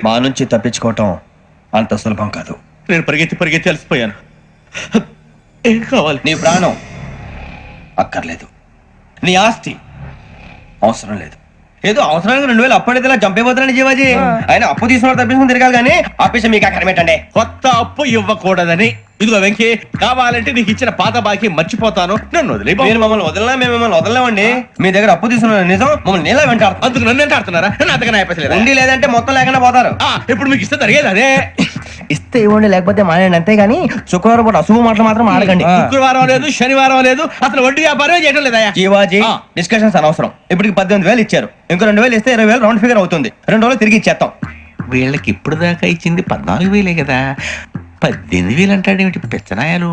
మా నుంచి తప్పించుకోవటం అంత సులభం కాదు. నేను పరిగెత్తి అలసిపోయాను. ఏం కావాలి? నీ ప్రాణం అక్కర్లేదు, నీ ఆస్తి అవసరం లేదు. ఏదో అవసరానికి 2000 అప్పటిలా చంపేపోతున్నాను జీవాజీ. ఆయన అప్పు తీసుకున్న తప్పించుకుని తిరగాలి కానీ ఆపేసి మీకు అక్కడ పెట్టండి. కొత్త అప్పు ఇవ్వకూడదని. ఇదిగో వెంకీ, కావాలంటే నీకు ఇచ్చిన పాత బాకీ మర్చిపోతాను, నన్ను వదిలే. మీరు మమ్మల్ని వదలనా? మేము మిమ్మల్ని వదలలేమండి. మీ దగ్గర అప్పు తీసుకున్న నిజం మమ్మల్ని నీలా వెంటాడు. అందుకు నన్ను ఎంత ఆడుతున్నారా? అంతగా అయిపోలేదు. ఉండి లేదంటే మొత్తం లేకుండా పోతారు. ఇప్పుడు మీకు ఇస్తే జరిగేది అదే. ఇస్తే ఇవ్వండి, లేకపోతే మానేయండి, అంతేగాని శుక్రవారం పూట అశుభ మాటలు మాత్రం ఆడకండి. శుక్రవారం లేదు, శనివారం లేదు, అసలు వడ్డీ వ్యాపారం చేయడం లేదా? జీవాజీ, డిస్కషన్స్ అనవసరం. ఇప్పటికి 18,000 ఇచ్చారు, ఇంకో 2,000 ఇస్తే 20,000 రౌండ్ ఫిగర్ అవుతుంది. 2 రోజులు తిరిగి ఇచ్చేస్తాం. వీళ్ళకి ఇప్పుడు దాకా ఇచ్చింది 14,000 కదా, 18,000 అంటాడేమిటి పెచ్చనాయాలు?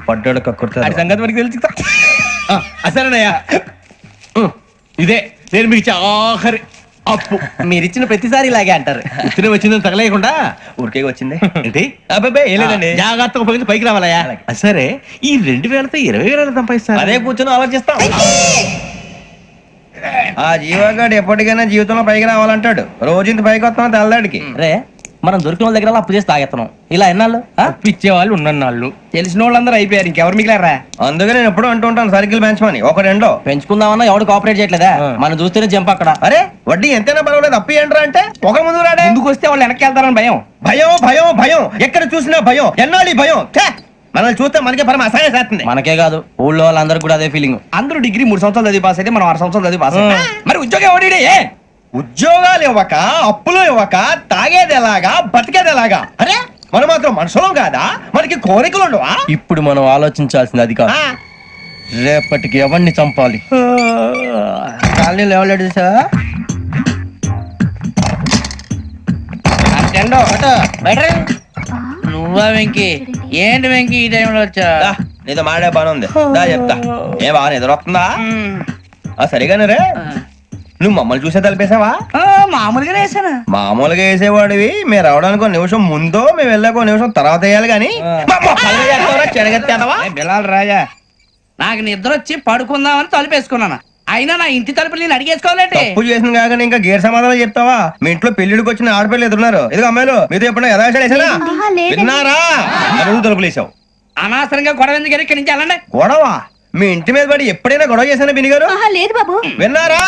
పడ్డాడు కక్కుర్తాడు. సంగతి మనకి తెలుసు. అసలేనయ్యా, ఇదే నేను మీకు ఇచ్చే ఆఖరి అప్పు. మీరిచ్చిన ప్రతిసారి ఇలాగే అంటారు. ఇతనే వచ్చిందని తగలేయకుండా ఊరికే వచ్చింది ఏంటి? అబ్బాయి ఏం లేదండి. జాగ్రత్తగా ఉపయోగించి పైకి రావాలయ్యా. సరే, ఈ 2,000తో 20,000 సంపాదిస్తారు. అదే కూర్చొని ఆలోచిస్తాం. ఆ జీవగాడు ఎప్పటికైనా జీవితంలో పైకి రావాలంటాడు. రోజు ఇంత పైకి వస్తాం తెల్లడికి. రే, మనం దొరికిన వాళ్ళ దగ్గర అప్పు చేసి తాగెత్తనం. ఇలా ఎన్నాళ్ళు ఇచ్చే వాళ్ళు ఉన్నన్నాళ్ళు. తెలిసిన వాళ్ళందరూ అయిపోయారు, ఇంకెవరు మిగిలారా? అందుకే నేను ఎప్పుడు అంటూ ఉంటాను, సర్కిల్ బెంచ్ మని ఒక రెండో పెంచుకుందామన్నా ఎవడు కోఆపరేట్ చేయట్లేదా? మనం చూస్తేనే జంప్ అక్కడ. అరే వడ్డీ ఎంతైనా పర్వాలేదు, అప్పు ఏంట్రా అంటే ఒక ముందు రాడే. ముందుకు వస్తే వాళ్ళు వెనక్కి వెళ్తారని భయం. భయం భయం భయం, ఎక్కడ చూసినా భయం. ఎన్నాళ్ళు భయం? మనల్ని చూస్తే మనకే పరమ అసహాయం చేస్తుంది. మనకే కాదు, ఊళ్ళో వాళ్ళందరూ కూడా అదే ఫీలింగ్. అందరూ డిగ్రీ 3 సంవత్సరాలు చదివి పాస్ అయితే మనం 6 సంవత్సరాలు చదివి పాస్. మరి ఉద్యోగం ఎవడి? ఉద్యోగాలు ఇవ్వక, అప్పులు ఇవ్వక, తాగేది ఎలాగా, బతికేది ఎలాగా? అరే మనం మాత్రం మనుషులం కాదా? మనకి కోరికలు ఉండవా? ఇప్పుడు మనం ఆలోచించాల్సింది అది కాదు, రేపటికి ఎవరిని చంపాలి. కాలనీలో ఎవరు సార్? నువ్వా వెంకీ? ఏంటి వెంకీ ఈ టైంలో వచ్చా? నీతో మాడే పని ఉంది, దా చెప్తా. ఏ బాగా నిద్రొస్తుందా? సరిగానే రే, నువ్వు మమ్మల్ని చూసే తలిపేసావా? మామూలుగా వేసాను. మామూలుగా వేసేవాడివి. మేము రావడానికి 1 నిమిషం ముందో, మేము వెళ్ళాక 1 నిమిషం తర్వాత వేయాలి కానీ బిలాల్ రాజా, నాకు నిద్ర వచ్చి పడుకుందామని తలుపేసుకున్నాను. అయినా నా ఇంటి తలుపులు నేను అడిగేసుకోవాలంటే తప్పు చేసిన కాక ఇంకా గేర్ సమాధానం చెప్తావా? మీ ఇంట్లో పెళ్లిడికి వచ్చిన ఆడపిల్లలు ఎదురున్నారు. ఇదిగో అమ్మాయిలు, మీతో ఎప్పుడైనా యథాశాలు వేసానా? విన్నారా? తలుపులు వేసావు. అనవసరంగా గొడవ ఎందుకు ఇక్కడి నుంచి వెళ్ళండి. గొడవ? మీ ఇంటి మీద పడి ఎప్పుడైనా గొడవ చేశానా బిని గారు? లేదు బాబు. విన్నారా?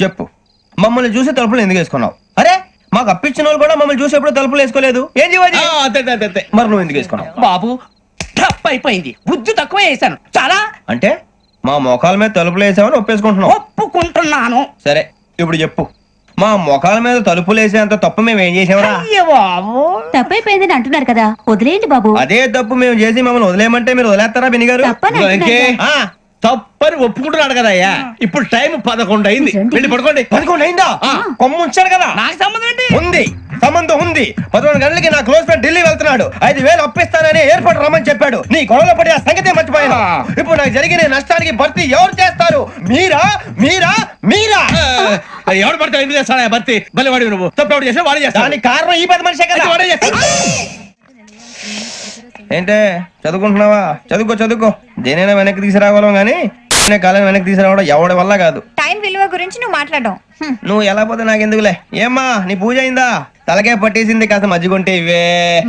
చెప్పు, మమ్మల్ని చూసి తలుపులు ఎందుకు వేసుకున్నావు? అరే మాకు అప్పించిన వాళ్ళు కూడా మమ్మల్ని చూసి ఎప్పుడు తలుపులు వేసుకోలేదు. ఏం చేయాలి? మరి నువ్వు ఎందుకు వేసుకున్నావు? బాబు తప్పు అయిపోయింది, బుద్ధి తక్కువ వేసాను చాలా. అంటే మా మోకాల మీద తలుపులు వేసామని ఒప్పేసుకుంటున్నావు? ఒప్పుకుంటున్నాను. సరే ఇప్పుడు చెప్పు, మా మొఖాల మీద తలుపులు వేసేంత తప్పు మేము ఏం చేసామరా? తప్పైపోయిందని అంటున్నారు కదా, వదిలేయండి బాబు. అదే తప్పు మేము చేసి మమ్మల్ని వదిలేయమంటే మీరు వదిలేస్తారా బిని గారు? తప్పని ఒప్పుకుంటున్నాడు కదా అయ్యా. ఇప్పుడు టైం 11 అయింది, వెళ్ళి పడుకోండి. 11 అయిందా? కొమ్ము ఉంచాడు కదా. నాకు సంబంధం ఏంటి? ఉంది, సంబంధం ఉంది. 11 గంటలకి నా క్లోజ్ ఫ్రెండ్ ఢిల్లీ వెళ్తున్నాడు. 5,000 అప్పిస్తానని ఎయిర్పోర్ట్ రమ్మని చెప్పాడు. నీ గొడవలో పడి ఆ సంగతే మర్చిపోయాను. ఇప్పుడు నాకు జరిగిన నష్టానికి భర్తీ ఎవరు చేస్తారు? మీరా మీరా మీరా? ఎవడు పడితే ఎందుకు చేస్తాడా భర్తీ? మళ్ళీ వాడి నువ్వు తప్పు ఎవడు చేసా వాడే చేస్తా. దానికి కారణం ఈ 10 మనిషే కదా. వాడే చేస్తా. ఏంటే చదువుకుంటున్నావా? చదువుకో చదువుకో. దేనైనా వెనక్కి తీసుకురావాలం గానీ కాలం వెనక్కి తీసుకురావడం ఎవడి వల్ల కాదు. టైం విలువ గురించి నువ్వు మాట్లాడడం. నువ్వు ఎలా పోతే నాకెందుకులే. ఏమ్మా నీ పూజ అయిందా? తలకే పట్టేసింది, కాస్త మజ్జిగుంటే ఇవే.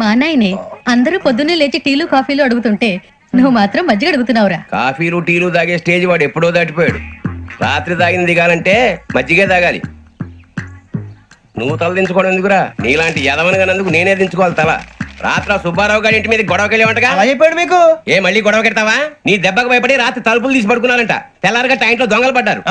మా నాయనే అందరూ పొద్దున్నే లేచి టీలు కాఫీలు అడుగుతుంటే నువ్వు మాత్రం మజ్జిగ అడుగుతున్నావురా. కాఫీలు టీలు తాగే స్టేజ్ వాడు ఎప్పుడో దాటిపోయాడు. రాత్రి తాగింది దిగాలంటే మజ్జిగే తాగాలి. నువ్వు తల దించుకోవడం ఎందుకురా? నీలాంటి యదవనగానందుకు నేనే దించుకోవాలి తల. రాత్రి సుబ్బారావు గారి ఇంటి మీద గొడవకి వెళ్ళేవంటగా. అలా చెప్పాడు మీకు? ఏ మళ్ళీ గొడవ కెడతావా? నీ దెబ్బకు భయపడి రాత్రి తలుపులు తీసి పడుకున్నారంట. తెల్లారగా టైంట్లో దొంగలు పడ్డారు.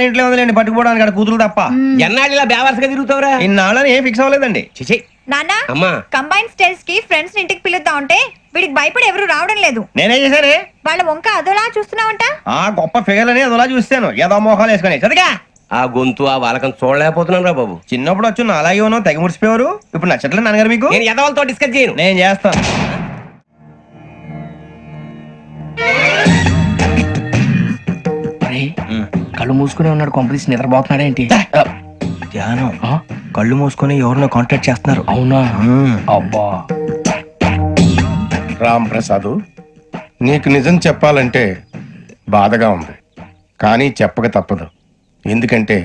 ఇంట్లో ఉందిలేండి, పట్టుకుపోవడానికి అక్కడ కూతురు తప్ప. ఎన్నాళ్ళు ఇలా బేవర్స్గా తిరుగుతావురా? ఇన్నాళ్ళని ఏం ఫిక్స్ అవ్వలేదండి. చిచి నాన్న, అమ్మా, కంబైన్ స్టైల్స్ కి ఫ్రెండ్స్ ఇంటికి పిలుద్దాం అంటే వీడికి భయపడి ఎవరు రావడం లేదు. నేనే చేశానే? వాళ్ళ వంక అదోలా చూస్తున్నావంట. గొప్ప ఫిగర్ అని అదోలా చూస్తాను. ఏదో మోహాలు వేసుకొని చదిగా ఆ గొంతు ఆ వాలకం చూడలేకపోతున్నాను రా బాబు. చిన్నప్పుడు వచ్చి నా అలాగే ఉన్నావు, తెగ ముడిచిపోయారు. ఇప్పుడు నచ్చట్లేదు నాన్నగారు మీకు? నేను యదవలతో డిస్కస్ చేయను. నేను చేస్తాను. కళ్ళు మూసుకునే ఉన్నాడు, కొంపదీసి నిద్రపోతున్నాడేంటి? ధ్యానం. కళ్ళు మూసుకొని ఎవరినో కాంటాక్ట్ చేస్తున్నారు. అవునా? అబ్బా. రామ్ ప్రసాద్, నీకు నిజం చెప్పాలంటే బాధగా ఉంది, కానీ చెప్పక తప్పదు. ఎందుకంటే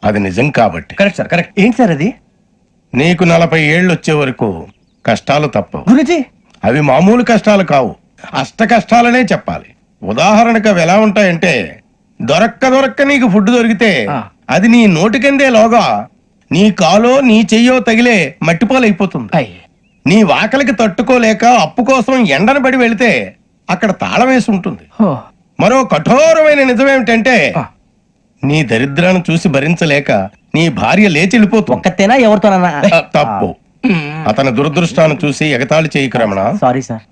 అది నిజం కాబట్టి. Correct sir, correct. ఏంటి సార్ అది? నీకు 40 ఏళ్ళు వచ్చే వరకు కష్టాలు తప్పవు. గురుజీ, అవి మామూలు కష్టాలు కావు, అష్ట కష్టాలనే చెప్పాలి. ఉదాహరణకు అవి ఎలా ఉంటాయంటే, దొరక్క నీకు ఫుడ్ దొరికితే అది నీ నోటికందే లోగా నీ కాలో నీ చెయ్యో తగిలే మట్టిపాలైపోతుంది. నీ వాకలికి తట్టుకోలేక అప్పు కోసం ఎండను పడి వెళితే అక్కడ తాళం వేసి ఉంటుంది. మరో కఠోరమైన నిజమేమిటంటే, నీ దరిద్రాన్ని చూసి భరించలేక నీ భార్య లేచి వెళ్ళిపోతుంది. ఒక్కతేనా ఎవరితోనన్నా? తప్పు. అతని దురదృష్టాన్ని చూసి ఎగతాళి చేయకు రమణ. Sorry sir.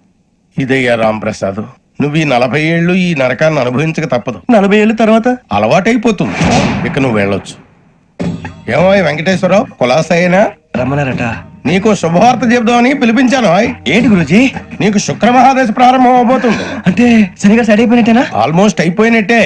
ఇదయ్యా రాంప్రసాద్, నువ్వు ఈ 40 ఏళ్ళు ఈ నరకాన్ని అనుభవించక తప్పదు. 40 ఏళ్ళ తర్వాత అలవాటైపోతుంది. ఇక నువ్వు వెళ్ళొచ్చు. ఏమో వెంకటేశ్వరరావు, కులాసైనా రమ్మన్నారట. నీకు శుభవార్త చెబుదామని పిలిపించాను. ఏంటి గురుజీ? నీకు శుక్రమహాదశ ప్రారంభం అవబోతుంది. అంటే సరిగా సెట్ అయిపోయినట్టేనా? ఆల్మోస్ట్ అయిపోయినట్టే.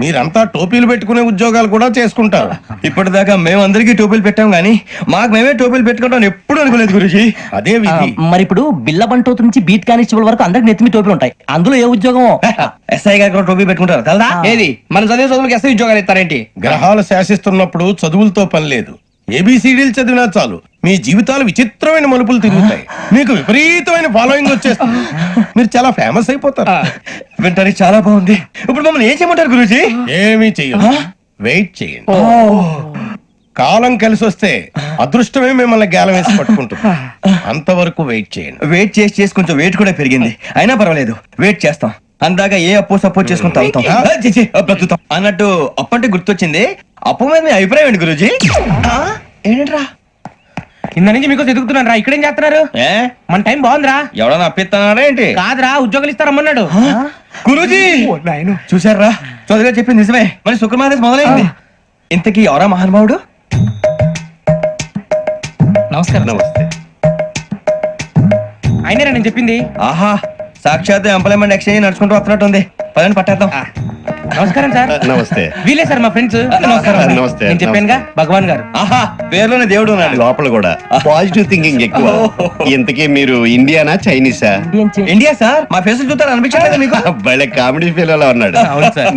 మీరంతా టోపీలు పెట్టుకునే ఉద్యోగాలు కూడా చేసుకుంటారు. ఇప్పటిదాకా మేమందరికీ టోపీలు పెట్టాం గానీ మాకు మేమే టోపీలు పెట్టుకుంటాం ఎప్పుడు అనుకోలేదు గురుజీ. అదే విధి. మరి ఇప్పుడు బిల్ల బంటోతు నుంచి బీట్ కానిస్టేబుల్ వరకు అందరికి నెత్తిమి టోపీలు ఉంటాయి. అందులో ఏ ఉద్యోగం? ఎస్ఐ గారు కూడా టోపీ పెట్టుకుంటారు తెలదా? ఏది మన చదివే చదువులకు ఎస్ఐ ఉద్యోగాలు ఇస్తారేంటి? గ్రహాలు శాసిస్తున్నప్పుడు చదువులతో పని లేదు. ఏబిసిడీలు చదివినా చాలు మీ జీవితాలు విచిత్రమైన మలుపులు తిరుగుతాయి. మీకు విపరీతమైన ఫాలోయింగ్ వచ్చేస్తుంది. మీరు చాలా ఫేమస్ అయిపోతారు. వింటానికి చాలా బాగుంది. ఇప్పుడు మమ్మల్ని ఏం చేయమంటారు గురుజీ? ఏమీ చెయ్యదు, వెయిట్ చేయండి. కాలం కలిసి వస్తే అదృష్టమే మిమ్మల్ని గేలం వేసి పట్టుకుంటుంది. అంతవరకు వెయిట్ చేయండి. వెయిట్ చేసి కొంచెం వెయిట్ కూడా పెరిగింది. అయినా పర్వాలేదు, వెయిట్ చేస్తాం. అందాక ఏ అప్పు సపోర్ట్ చేసుకుని తాగుతాం, బ్రతుకుతాం అన్నట్టు. అప్పు అంటే గుర్తొచ్చింది, అప్పు మీద మీ అభిప్రాయం ఏంటి గురుజీ? ఏంటరా ఇంత నుంచి మీకు ఎదుగుతున్నాను రా. ఇక్కడేం చేస్తున్నారు? ఏ మన టైం బాగుందిరా. ఎవడన్నా అప్పిస్తున్నారా ఏంటి? కాదురా, ఉద్యోగాలు ఇస్తారమ్మన్నాడు. గురూజీ చూసారా, చౌదరిగా చెప్పింది నిజమే. మరి శుక్రమాదేశ్ మొదలైంది. ఇంతకీ ఎవరా మహానుభావుడు? నమస్కారం. నమస్తే. అయినరా నేను చెప్పింది? ఆహా, సాక్షాత్ ఎంప్లాయ్మెంట్ ఎక్స్చేంజ్ నడుచుకుంటూ వస్తున్నట్టు ఉంది. పదండి పట్టేద్దాం. నమస్కారం సార్. నమస్తే. వీలే సార్ మా ఫ్రెండ్స్. నమస్కారం. నమస్తే. నేను చెప్పానుగా భగవాన్ గారు. ఆహా, పేర్లోనే దేవుడు ఉన్నాడు. లోపల కూడా పాజిటివ్ థింకింగ్ ఎక్కువ. ఇంతకీ మీరు ఇండియానా చైనీసా? India sir. మా ఫేస్ చూస్తారు అనిపించలేదు మీకు? భలే కామెడీ ఫీల్ అలా ఉన్నాడు.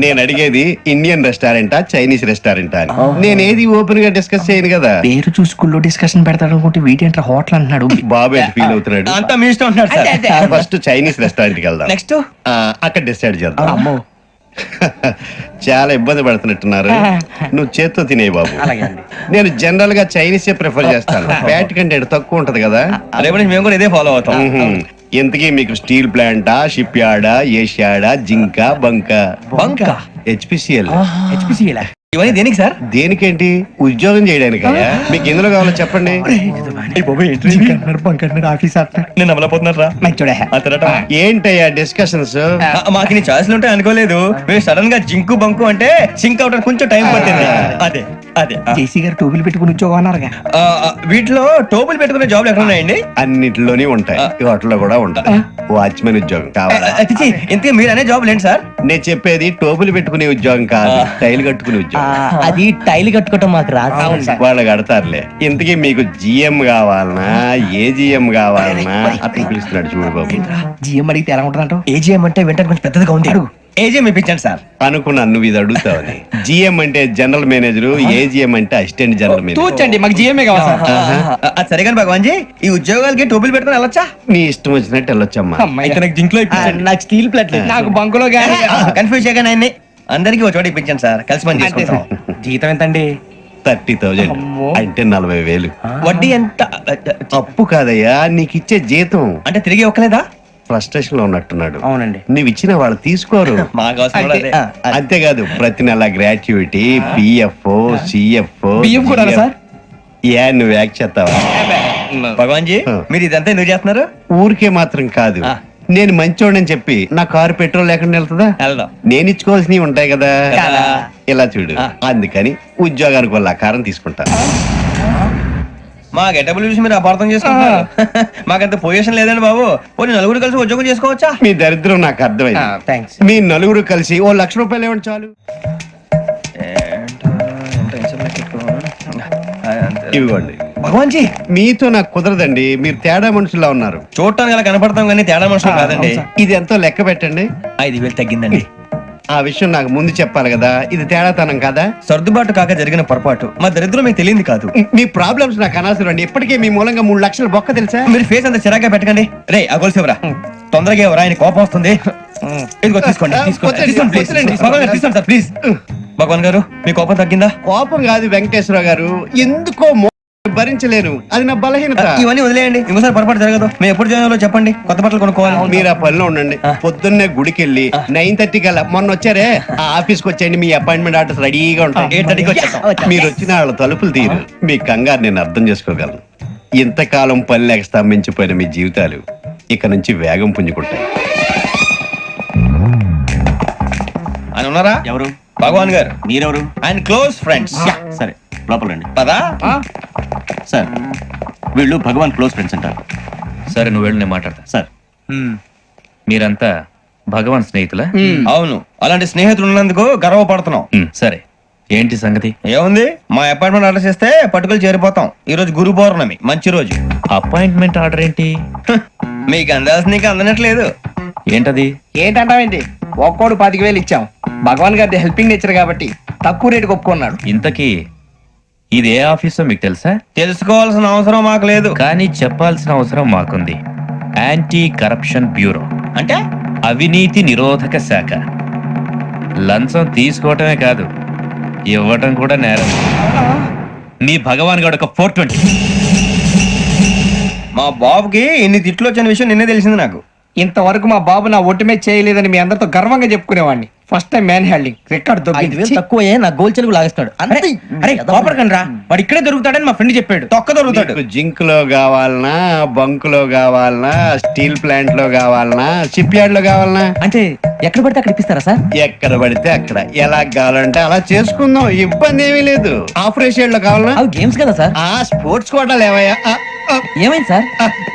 నేను అడిగేది ఇండియన్ రెస్టారెంటా చైనీస్ రెస్టారెంటా అని. నేనేది ఓపెన్ గా డిస్కస్ చేయను కదా. పేరు చూసుకుల్లో డిస్కషన్ పెడతాడు అనుకుంటే వీటేంట్రా హోటల్ అంటున్నాడు. బాబు ఎట్ ఫీల్ అవుతున్నాడు. అంతా మీ ఇష్టం ఉంటున్నాడు సార్. ఫస్ట్ చైనీస్ రెస్టారెంట్ కి వెళ్దాం. నెక్స్ట్ అక్కడ డిసైడ్ చేద్దాం. చాలా ఇబ్బంది పడుతున్నట్టున్నారు. నువ్వు చేత్తో తినే బాబు. నేను జనరల్ గా చైనీసే ప్రిఫర్ చేస్తాను. ఫ్యాట్ కంటెంట్ తక్కువ ఉంటది కదా. రేపు నుంచి మేము కూడా ఇదే ఫాలో అవుతాం. ఇంతకీ మీకు స్టీల్ ప్లాంటా, షిప్ యార్డా, ఏషియాడా, జింక, బంక? బంక, హెచ్పిసిఎల్. ఇవన్నీ దేనికి సార్? దేనికేంటి? ఉద్యోగం చేయడానికి. మీకు ఎందులో కావాలో చెప్పండి. నేను అమలపోతున్నారా? ఏంటయ్యా డిస్కషన్స్? మాకు నీ ఛాయిస్లు ఉంటాయి అనుకోలేదు. మీరు సడన్ గా జింకు బంకు అంటే సింక్ అవడానికి కొంచెం టైం పట్టింది. అదే అదే జేసీ గారు టోపీలు పెట్టుకుని ఉద్యోగం అన్నారుగా. వీటిలో టోపులు పెట్టుకునే జాబ్లు ఎక్కడ ఉన్నాయండి? అన్నిటిలోనే ఉంటాయి. వాటిలో కూడా ఉంటాయి. వాచ్మెన్ ఉద్యోగం కావాలా? ఇంతకీ మీరు అనే జాబ్ ఏంటి సార్? నేను చెప్పేది టోపులు పెట్టుకునే ఉద్యోగం కాదు, టైల్ కట్టుకునే ఉద్యోగం. అది టైల్ కట్టుకోవటం మాకు రాదు. వాళ్ళు కడతారులే. ఇంతకీ మీకు జిఎం కావాలనా, ఏజిఎం కావాలనా? అతను పిలుస్తున్నాడు చూడు బాబు. జిఎం అడిగితే ఎలా ఉంటుందంట? ఏజీఎం అంటే వెంటనే కొంచెం పెద్దదిగా ఉంది. ఏజీఎం ఇప్పించండి సార్. అనుకున్నాను నువ్వు ఇది అడుగుతావని. జిఎం అంటే జనరల్ మేనేజర్, ఏజిఎం అంటే అసిస్టెంట్ జనరల్ మేనేజర్. తూచండి, మాకు జిఎంఏ కావాలి సార్. అది సరే కానీ భగవాన్ జీ, ఈ ఉద్యోగాలకి టోపులు పెట్టుకుని వెళ్ళొచ్చా? నీ ఇష్టం వచ్చినట్టు వెళ్ళొచ్చమ్మా. అయితే నాకు జింక్ లో ఇప్పించండి. నాకు స్టీల్ ప్లేట్ నాకు బంకులో గానీ కన్ఫ్యూజ్ చేయగానే ఆయన్ని అందరికి ఒక చోట ఇప్పించండి సార్. కలిసి పని చేసుకుంటాం. జీతం ఎంతండి? 30,000 అంటే 40,000. వడ్డీ ఎంత? అప్పు కాదయ్యా, నీకు ఇచ్చే జీతం. అంటే తిరిగి ఒక్కలేదా? ఫ్రస్ట్రేషన్ లో ఉన్నట్టున్నాడు. అవునండి. నువ్వు ఇచ్చిన వాళ్ళు తీసుకోరు. మాకు అవసరం కూడా అదే. అంతేకాదు ప్రతి నెల గ్రాట్యుటీ, పిఎఫ్, సిఎఫ్. బియ్యం కూడా సార్? ఏ నువ్వు యాక్ చేస్తావా? భగవాన్ జీ, మీరు ఇదంతా ఎందుకు చేస్తున్నారు? ఊరికే మాత్రం కాదు. నేను మంచోడని చెప్పి నా కారు పెట్రోల్ లేకుండా వెళ్తుందా? వెళ్దాం. నేను ఇచ్చుకోవాల్సినవి ఉంటాయి కదా. కదా. ఇలా చూడు. అందుకని ఉద్యోగానికి వాళ్ళ ఆకారం తీసుకుంటా. మా గెటబుల్ చూసి మీరు అపార్థం చేసుకుంటున్నారు. మాకంత పొజిషన్ లేదండి బాబు. పోనీ నలుగురు కలిసి ఉద్యోగం చేసుకోవచ్చా? మీ దరిద్రం నాకు అర్థమైంది. థ్యాంక్స్. మీ నలుగురు కలిసి ఓ ₹1,00,000 ఇవ్వండి చాలు. ఇవ్వండి. భగవాన్ జీ మీతో నాకు కుదరదండి, మీరు తేడా మనుషుల్లా ఉన్నారు. చూడటానికి అలా కనపడతాం కానీ తేడా మనుషులు కాదండి. ఇది ఎంతో లెక్క పెట్టండి. 5,000 తగ్గిందండి. ఆ విషయం నాకు ముందు చెప్పాలి కదా, ఇది తేడాతనం కదా. సర్దుబాటు కాక జరిగిన పొరపాటు. మా దరిద్రం మీకు తెలియంది కాదు. మీ ప్రాబ్లమ్స్ నాకు అనవసరం అండి. ఇప్పటికే మీ మూలంగా 3 లక్షల బొక్క తెలుసా. మీరు ఫేస్ అంత చిరాగ్గా పెట్టకండి. రే ఆ గొలుసేవరా, తొందరగా ఎవరా, ఆయన కోపం వస్తుంది. ఇదిగో తీసుకోండి. తీసుకోండి ప్లీజ్. భగవాన్ గారు తీసుకోండి సార్ ప్లీజ్. భగవాన్ గారు మీ కోపం తగ్గిందా? కోపం కాదు వెంకటేశ్వర గారు, ఎందుకో భరించలేను, అది నా బలహీనత. ఇవన్నీ వదిలేయండి, ఇంకోసారి పొరపాటు జరగదు. మేము ఎప్పుడు జాయిన్ చెప్పండి, కొత్త బట్టలు కొనుక్కోవాలి. మీరు ఆ పనిలో ఉండండి. పొద్దున్నే గుడికి వెళ్ళి 9:30 కల్లా, మొన్న వచ్చారే ఆ ఆఫీస్కి వచ్చేయండి. మీ అపాయింట్మెంట్ ఆర్డర్స్ రెడీగా ఉంటాయి. 8:30కి వచ్చేస్తాం. మీరు వచ్చిన వాళ్ళ తలుపులు తీరు. మీ కంగారు నేను అర్థం చేసుకోగలను. ఇంతకాలం పని లేక స్తంభించిపోయిన మీ జీవితాలు ఇక నుంచి వేగం పుంజుకుంటాయి. ఆయన ఉన్నారా? ఎవరు? భగవాన్ గారు. మీరెవరు? ఆయన క్లోజ్ ఫ్రెండ్స్. సరే లోపల రండి. పదా సార్ వీళ్ళు భగవాన్ క్లోజ్ ఫ్రెండ్స్ అంటారు. సరే నువ్వు వెళ్ళు, నేను మాట్లాడతా. సార్ మీరంతా భగవాన్ స్నేహితులా? అవును, అలాంటి స్నేహితులు ఉన్నందుకు గర్వపడుతున్నాం. సరే ఏంటి సంగతి? ఏముంది, మా అపాయింట్మెంట్ ఆర్డర్ చేస్తే పట్టుకులు చేరిపోతాం. ఈ రోజు గురు పౌర్ణమి, మంచి రోజు. అపాయింట్మెంట్ ఆర్డర్ ఏంటి? మీకు అందాల్సిన నీకు అందనట్లేదు. ఏంటది? ఏంటంటావేంటి? ఒక్కోడు 25,000 ఇచ్చాం. భగవాన్ గారి హెల్పింగ్ నేచర్ కాబట్టి తక్కువ రేటుకి ఒప్పుకున్నాడు. ఇంతకీ ఇది ఏ ఆఫీసో మీకు తెలుసా? తెలుసుకోవాల్సిన అవసరం మాకు లేదు, కానీ చెప్పాల్సిన అవసరం మాకుంది. యాంటీ కరప్షన్ బ్యూరో, అంటే అవినీతి నిరోధక శాఖ. లంచం తీసుకోవటమే కాదు, ఇవ్వటం కూడా నేరం. మీ భగవాన్ గారు ఒక 420. మా బాబుకి ఇన్ని తిట్లు వచ్చిన విషయం నిన్నే తెలిసింది నాకు. ఇంతవరకు మా బాబు నా ఒట్టుమే చేయలేదని మీ అందరితో గర్వంగా చెప్పుకునేవాడిని. First time man handing record 5,000 తక్కువే నా గోల్ చెలుగు లాగేస్తాడు. అరే కోపడకండి రా, వాడు ఇక్కడే దొరుకుతాడని మా ఫ్రెండ్ చెప్పాడు. తొక్క దొరుకుతాడు. మీకు జింక్ లో కావాలనా, బంక్ లో కావాలనా, స్టీల్ ప్లాంట్ లో కావాలనా, షిప్ యార్డ్ లో కావాలనా? అంటే ఎక్కడ పడితే అక్కడ ఇప్పిస్తారా సార్? ఎక్కడ పడితే అక్కడ, ఎలా కావాలంటే అలా చేసుకుందాం, ఇబ్బంది ఏమీ లేదు. ఆపరేషన్ లో కావాలనా? అవి గేమ్స్ కదా సార్. ఆ స్పోర్ట్స్ కోటా లేవయ్యా. ఏమైంది సార్?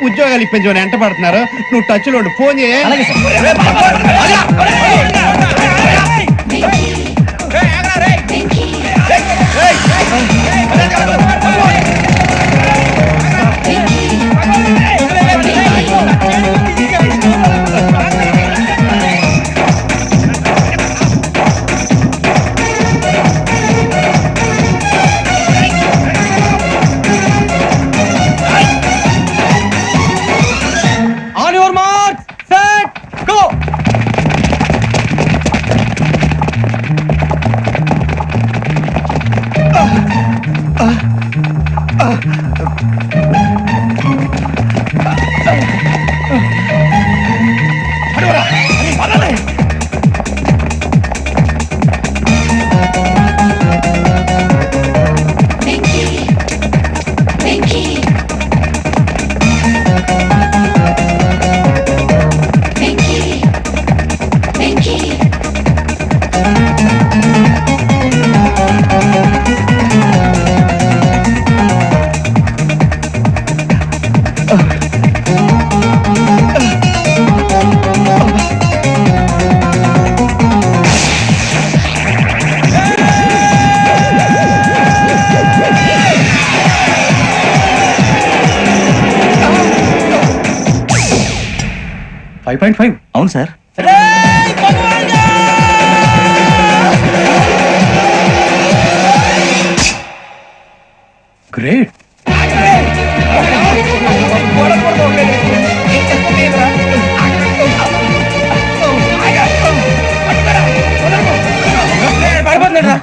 ఉద్యోగాలు ఇప్పించమని ఎంట పడుతున్నారు. నువ్వు టచ్ లో ఫోన్ చేయ. అలాగే sir. On your mark set go. అవును సార్. గ్రేట్.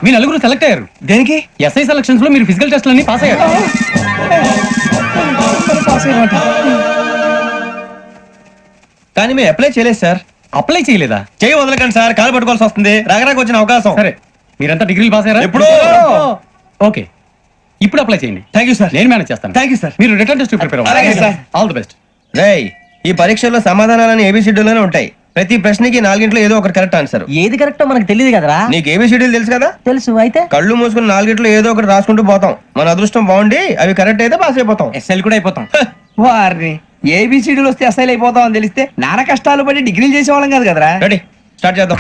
మీ నలుగురు సెలెక్ట్ అయ్యారు. దేనికి? ఎస్ఐ సెలక్షన్స్ లో మీరు ఫిజికల్ టెస్ట్ అన్ని పాస్ అయ్యారు. కానీ మేము అప్లై చేయలేదు సార్. అప్లై చేయలేదా? చేయి వదలకండి సార్, కాలు పట్టుకోవాల్సి వస్తుంది. రాగరాకు వచ్చిన అవకాశం. సరే మీరంతా డిగ్రీలు పాస్ అయ్యారా? ఎప్పుడో. ఓకే ఇప్పుడు అప్లై చేయండి. Thank you sir. నేను మేనేజ్ చేస్తాను. Thank you sir. మీరు రిటర్న్ టెస్ట్ ప్రిపేర్ అలాగే సార్. All the best. రేయ్, ఈ పరీక్షల్లో సమాధానాలని ఏబిసిడ్యూల్లోనే ఉంటాయి. ప్రతి ప్రశ్నకి 4 ఏదో ఒకటి కరెక్ట్ ఆన్సర్. ఏది కరెక్టో మనకు తెలియదు కదరా. నీకు ఏబిసిడ్యూల్ తెలుసు కదా? తెలుసు. అయితే కళ్ళు మూసుకుని 4 ఏదో ఒకటి రాసుకుంటూ పోతాం. మన అదృష్టం బాగుండి అవి కరెక్ట్ అయితే పాస్ అయిపోతాం. ఎస్ఎల్ కూడా అయిపోతాం. వారిని ఏబిసిడీలు వస్తే అసలు అయిపోతాం అని తెలిస్తే నాన్న కష్టాలు పడి డిగ్రీలు చేసేవాళ్ళం కాదు కదరా. రెడీ, స్టార్ట్ చేద్దాం.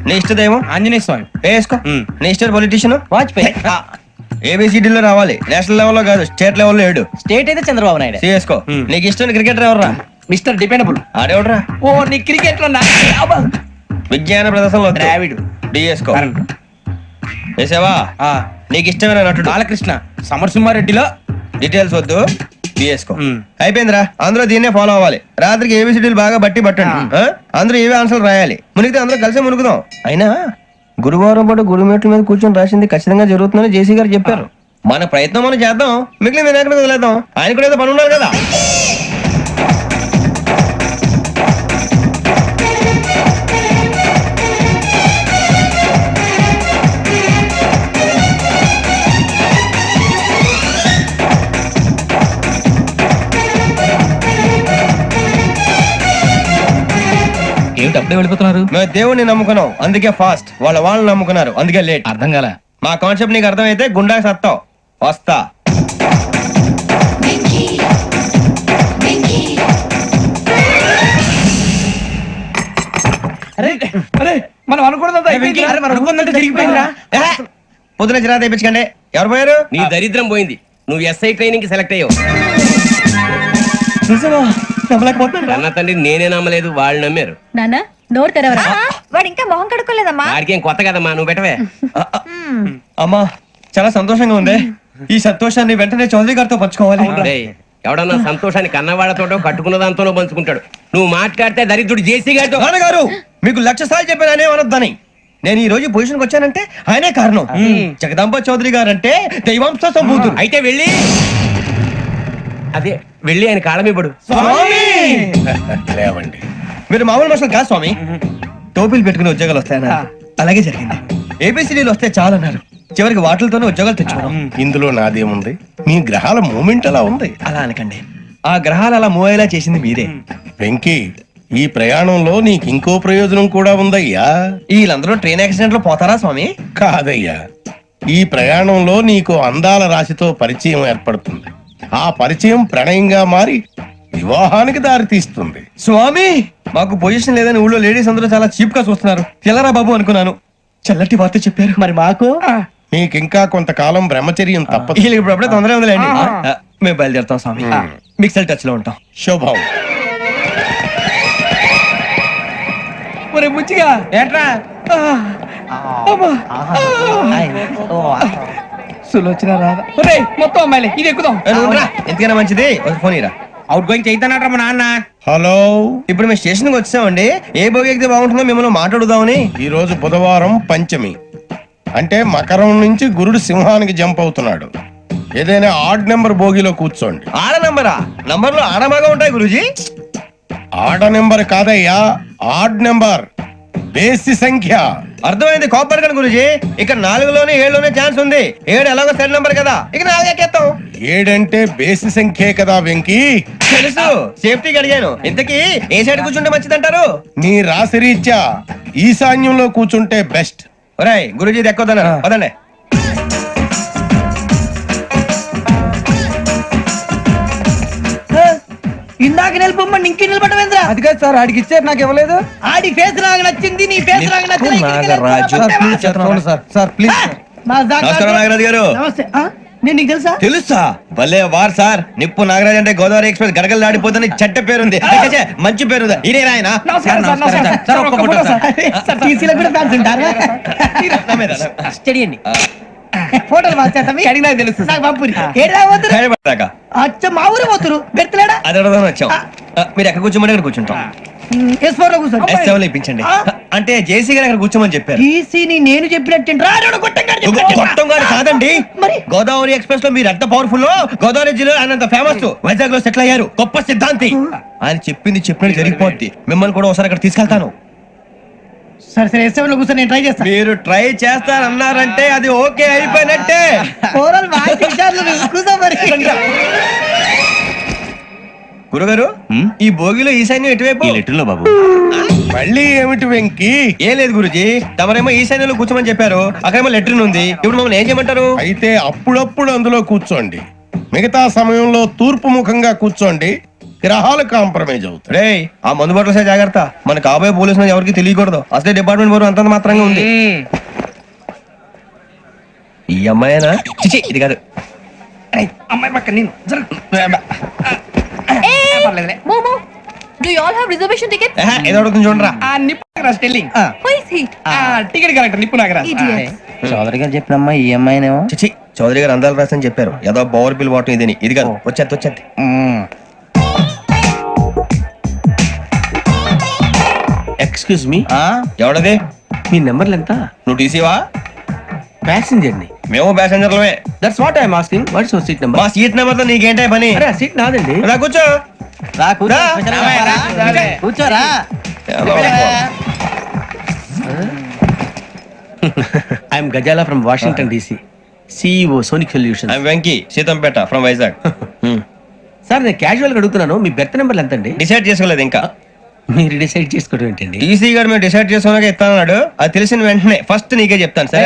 నీ ఇష్టదేమో ఆంజనేయ స్వామి. వేసుకో. నీ ఇష్ట పొలిటీషియన్ వాజ్పేయి. ఏబిసిడీలో రావాలి, నేషనల్ లెవెల్లో కాదు, స్టేట్ లెవెల్లో 7. స్టేట్ అయితే చంద్రబాబు నాయుడు. సిఎస్కో. నీకు ఇష్టం క్రికెటర్ ఎవర్రా? Mister dependable. ఆడేవడరా? ఓ నీ క్రికెట్ లో విజ్ఞాన ప్రదర్శనలో ద్రావిడు. డిఎస్కో. వేసావా? నీకు ఇష్టమైన నటుడు? బాలకృష్ణ. సమర్సింహారెడ్డిలో డీటెయిల్స్ వద్దు, బిఎస్కో. అయిపోయిందిరా, అందరూ దీన్నే ఫాలో అవ్వాలి. రాత్రికి ఏబిసిడీలు బాగా పట్టండి. అందరూ ఏవే ఆన్సర్లు రాయాలి. మునిగితే అందరూ కలిసి మునుగుదాం. అయినా గురువారం పాటు గురుమేట్ల మీద కూర్చొని రాసింది ఖచ్చితంగా జరుగుతుందని జేసీ గారు చెప్పారు. మన ప్రయత్నం మనం చేద్దాం, మిగిలిన వినాయకుడు వదిలేద్దాం. ఆయన కూడా ఏదో పని ఉన్నారు కదా. ఏమిటి అప్పుడే వెళ్ళిపోతున్నారు? మేము దేవుడిని నమ్ముకున్నాం, అందుకే ఫాస్ట్. వాళ్ళని నమ్ముకున్నారు, అందుకే లేట్. అర్థం కాల. మా కాన్సెప్ట్ నీకు అర్థమైతే గుండా సత్తావు. వస్తా. అరే మనం అనుకున్నదంతా జరిగిపోయిందిరా. పొద్దున చిరా తెప్పించకండి. ఎవరు పోయారు? నీ దరిద్రం పోయింది. నువ్వు ఎస్ఐ ట్రైనింగ్ కి సెలెక్ట్ అయ్యావు. అన్న తండ్రి నేనే నమ్మలేదు, వాళ్ళు నమ్మారు. నాన్న నోరు తెరవరా. వాడు ఇంకా మొహం కడుక్కోలేదమ్మా. వాడికి ఏం కొత్త కదమ్మా, నువ్వు పెట్టవే. అమ్మా చాలా సంతోషంగా ఉంది. ఈ సంతోషాన్ని వెంటనే చౌదరి గారితో పంచుకోవాలి. డేయ్, ఎవడన్నా సంతోషాన్ని కన్నవాళ్లతోటో కట్టుకున్న దాంతోనో పంచుకుంటాడు. నువ్వు మాట్లాడితే దరిద్రుడు జేసీ గారితో. నాన్నగారు మీకు 1,00,000 సార్లు చెప్పాననే అనొద్దని. నేను ఈ రోజు పొజిషన్కి వచ్చానంటే ఆయనే కారణం. జగదాంబ చౌదరి గారు అంటే దైవాంశ సంభూతుడు. అయితే వెళ్ళి అదే వెళ్ళి ఆయన కాళ్ళమివ్వడు. లేవండి. మీరు మామూలు మనుషులు కాదు స్వామి. టోపీలు పెట్టుకుని ఉద్యోగాలు వస్తాయన్నారు, అలాగే జరిగింది. ఏబిసిడీలు వస్తే చాలన్నారు, చివరికి వాటిలతోనే ఉద్యోగాలు తెచ్చుకున్నాం. ఇందులో నాదేముంది? మీ గ్రహాల మూమెంట్ అలా ఉంది. అలా అనకండి, ఆ గ్రహాలు అలా మూవ్ అయ్యేలా చేసింది మీరే. వెంకీ, ఈ ప్రయాణంలో నీకు ఇంకో ప్రయోజనం కూడా ఉందయ్యా. వీళ్ళందరూ ట్రైన్ యాక్సిడెంట్ లో పోతారా స్వామి? కాదయ్యా, ఈ ప్రయాణంలో నీకు అందాల రాశితో పరిచయం ఏర్పడుతుంది. ఆ పరిచయం ప్రణయంగా మారి వివాహానికి దారితీస్తుంది. స్వామి మాకు పొజిషన్ లేదని ఊళ్ళో లేడీస్ అందరూ చాలా చీప్ గా చూస్తున్నారు. తెల్లరా బాబు అనుకున్నాను, చల్లటి వార్త చెప్పారు. మరి మాకు నీకింకా కొంతకాలం బ్రహ్మచర్యం తప్పదు. వీళ్ళకి ఇప్పుడు అప్పుడే తొందరగా ఉందిలేండి. మేము బయలుదేరుతాం స్వామి, మిక్సెల్ టచ్ లో ఉంటాం. శుభం. ముచ్చిగా ఏంట్రా సులోచన రాదా? మొత్తం అమ్మాయిలే, ఇది ఎక్కుదాం. ఎందుకైనా మంచిది ఒక ఫోన్ ఇరా. అవుట్ గోయింగ్ చేద్దానట్రా మా నాన్న. హలో, ఇప్పుడు మేము స్టేషన్ కి వచ్చామండి. ఏ బోగి ఎక్కితే బాగుంటుందో మిమ్మల్ని మాట్లాడుదామని. ఈ రోజు బుధవారం పంచమి, అంటే మకరం నుంచి గురుడు సింహానికి జంప్ అవుతున్నాడు. ఏదైనా ఆడ్ నెంబర్ బోగిలో కూర్చోండి. ఆడ నంబరా? నంబర్లు ఆడమాగా ఉంటాయి గురూజీ. ఆడ నెంబర్ కాదయ్యా, ఆడ్ నెంబర్, బేసి సంఖ్య. అర్థమైంది, కాపర్ కానీ గురూజీ. ఇక్కడ 4లోనే 7లోనే ఛాన్స్ ఉంది. 7 ఎలాగో సెడ్ నంబర్ కదా, ఇక 4 ఎక్కేస్తాం. 7 అంటే బేసి సంఖ్యే కదా వెంకీ. తెలుసు, సేఫ్టీకి అడిగాను. ఇంతకీ ఏ సైడ్ కూర్చుంటే మంచిదంటారు? నీ రాశి రీత్యా ఈశాన్యంలో కూర్చుంటే బెస్ట్. ఒరాయ్ గురూజీ దెక్కొద్దన్నారు, పదండి. ఇందాక నిలబొమ్మని ఇంకే నిలబడమేంద్రా? అది కాదు సార్, ఆడికి ఇచ్చారు, నాకు ఇవ్వలేదు. ఆడి ఫేస్ నాకు నచ్చింది, నీ ఫేస్ నాకు నచ్చింది. Sir please. నమస్కారం నాగరాజు గారు. నమస్తే. నేను నీకు తెలుసా? తెలుసా? భలే వార్ సార్. నిప్పు నాగరాజ్ అంటే గోదావరి ఎక్స్ప్రెస్ గడగలు దాడిపోతుంది చెడ్డ పేరుంది. అయితే మంచి పేరు ఇదే ఆయన. నమస్కారం సార్, నమస్కారం సార్. ఒక్క ఫోటో సార్. సార్ టీసీలో కూడా ఫ్యాన్స్ ఉంటారా? స్టడీ అండి. ఫోటోలు మార్చేస్తాం. అడిగి నాకు తెలుసు. నాకు పంపురి. ఏడా పోతురు? హైదరాబాద్ అచ్చ మా ఊరు పోతురు. బెర్తలేడా? అది అడగదామని వచ్చాం. మీరు ఎక్కడ కూర్చోమని అక్కడ కూర్చుంటాం. S4 లో కూర్చోండి. S7 ఇప్పించండి. అంటే జేసీ గారు అక్కడ కూర్చోమని చెప్పారు. టీసీని నేను చెప్పినట్టు గొట్టం గారు కాదండి, మరి గోదావరి ఎక్స్ప్రెస్ లో మీరు ఎంత పవర్ఫుల్, గోదావరి జిల్లా ఆయన ఫేమస్, వైజాగ్ లో సెటిల్ అయ్యారు, గొప్ప సిద్ధాంతి. ఆయన చెప్పింది చెప్పినట్టు జరిగిపోద్ది. మిమ్మల్ని కూడా ఒకసారి అక్కడ తీసుకెళ్తాను. సరే సరే, S7 లో కూర్చొని నేను ట్రై చేస్తాను. మీరు ట్రై చేస్తారన్నారంటే అది ఓకే అయిపోయినట్టే. గురుగారు, ఈ భోగిలో ఈశాన్యం ఎటువైపు? ఈ లెటర్లో బాబు. మళ్ళీ ఏమిటి వెంకీ? ఏం లేదు గురుజీ, తమరేమో ఈశాన్యంలో కూర్చోమని చెప్పారు, అక్కడేమో లెటర్ ఉంది. ఇప్పుడు మమ్మల్ని ఏం చేయమంటారు? అయితే అప్పుడప్పుడు అందులో కూర్చోండి, మిగతా సమయంలో తూర్పు ముఖంగా కూర్చోండి. గ్రహాలు కాంప్రమైజ్ అవుతాయి. రే, ఆ మందు బట్టలసే జాగ్రత్త. మన కాబోయే పోలీసులు ఎవరికి తెలియకూడదు. అసలే డిపార్ట్మెంట్ బోరు అంతంత మాత్రంగా ఉంది. ఈ అమ్మాయినా చిచి ఇది కాదు. అమ్మాయి పక్క నేను పర్లేదులే. మోమో do you all have reservation ticket? ఏదో అడుగుతుంది చూడరా. ఆ నిప్పు Nagaraj telling who is he? Ticket collector నిప్పు నాగరాజ్. చౌదరి గారు చెప్పినమ్మా ఈ అమ్మాయినేమో. చిచి చౌదరి గారు అందాలు రాసని చెప్పారు. ఏదో బోర్ బిల్ వాటం ఇదని. ఇది కాదు. వచ్చేది. Excuse me, ఎవడది? మీ నెంబర్లు ఎంత? నువ్వు టీసీవా? ప్యాసింజర్ ని. మేము ప్యాసెంజర్లమే. That's what I'm asking. What's your seat number? మా సీట్ నెంబర్ తో నీకేంటే పని? అరే ఆ సీట్ నాదండి. రా కూర్చో. కూర్చోరా. I'm Gazala from Washington DC, CEO sonic solution. I'm Venky Seethampeta from Vizag. Sir నేను క్యాజువల్ గా అడుగుతున్నాను, మీ బెర్త్ నెంబర్లు ఎంత అండి? డిసైడ్ చేసుకోలేదు ఇంకా. మీరు డిసైడ్ చేసుకోవడం ఏంటండి? టీసీ గారు మేము డిసైడ్ చేసుకున్నాక ఇస్తానన్నాడు. అది తెలిసిన వెంటనే ఫస్ట్ నీకే చెప్తాను. సరే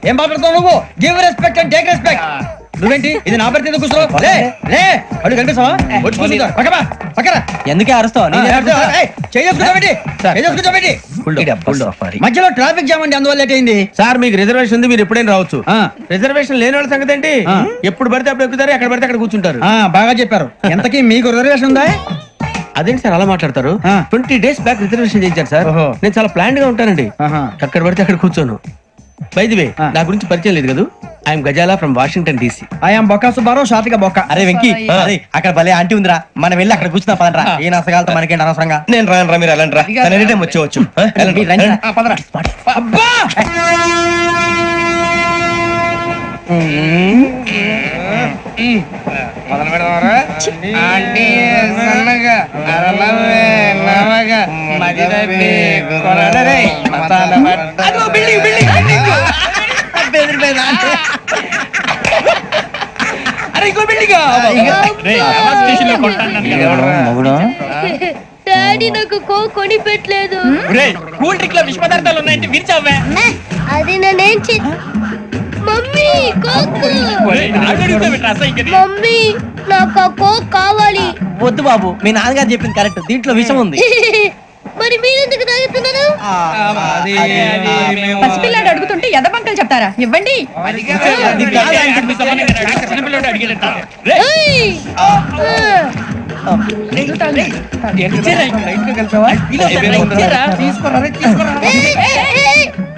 ఏం మాట్లాడుతావు నువ్వు? Give respect and take respect. నువ్వేంటి ఇది నా పరిస్థితి ఎందుకు కూర్చున్నావు? లే అడుగు కనిపిస్తావా? వచ్చి కూర్చుంటా. పక్కరా. ఎందుకే అరుస్తావు? మధ్యలో ట్రాఫిక్ జామ్ అండి, అందువల్ల లేట్ అయింది. సార్ మీకు రిజర్వేషన్ ఉంది, మీరు ఎప్పుడైనా రావచ్చు. రిజర్వేషన్ లేని వాళ్ళ సంగతి ఏంటి? ఎప్పుడు పడితే అప్పుడు ఎక్కుతారు, ఎక్కడ పడితే అక్కడ కూర్చుంటారు. బాగా చెప్పారు. ఎంతకీ మీకు రిజర్వేషన్ ఉందా? అదేంటి సార్ అలా మాట్లాడతారు? 20 days బ్యాక్ రిజర్వేషన్ చేయించారు సార్. నేను చాలా ప్లాన్డ్ గా ఉంటానండి. అక్కడ పడితే అక్కడ కూర్చోను. బై ది వే నా గురించి పరిచయం లేదు కదా, I'm Gazala from Washington DC. I'm Bokka Subbarao, షాతిక బొక్క. అరే వెంకీ, అక్కడ భలే ఆంటీ ఉందిరా, మనం వెళ్ళి అక్కడ కూర్చున్నా పదరా. ఏ నసగాలతో మనకేంటి అనవసరంగా. నేను రాను మీరు ఎలాంటి రా. ఎనీ టైం వచ్చేవచ్చు. అబ్బా మొదలు పెడదామరా? ఆంటీ సన్నగా అరలవే నవగా మది తప్పి కొరడరే మతాల పట్ట. అదో బిల్డింగ్ అరే ఇంకో బిల్డింగ్. డాడీ నాకు కోక్ కొని పెట్టలేదు. కూల్ డ్రింక్ లో విష పదార్థాలు ఉన్నాయంటే విరిచావే. అది నేనేం మమ్మీ కోక్. మమ్మీ నాకు ఆ కోక్ కావాలి. వద్దు బాబు, మీ నాన్నగారు చెప్పింది కరెక్ట్, దీంట్లో విషయం ఉంది. మరి మీరెందుకు తాగుతున్నారు? పసిపిల్లాడు అడుగుతుంటే ఎదబంకలు చెప్తారా? ఇవ్వండి.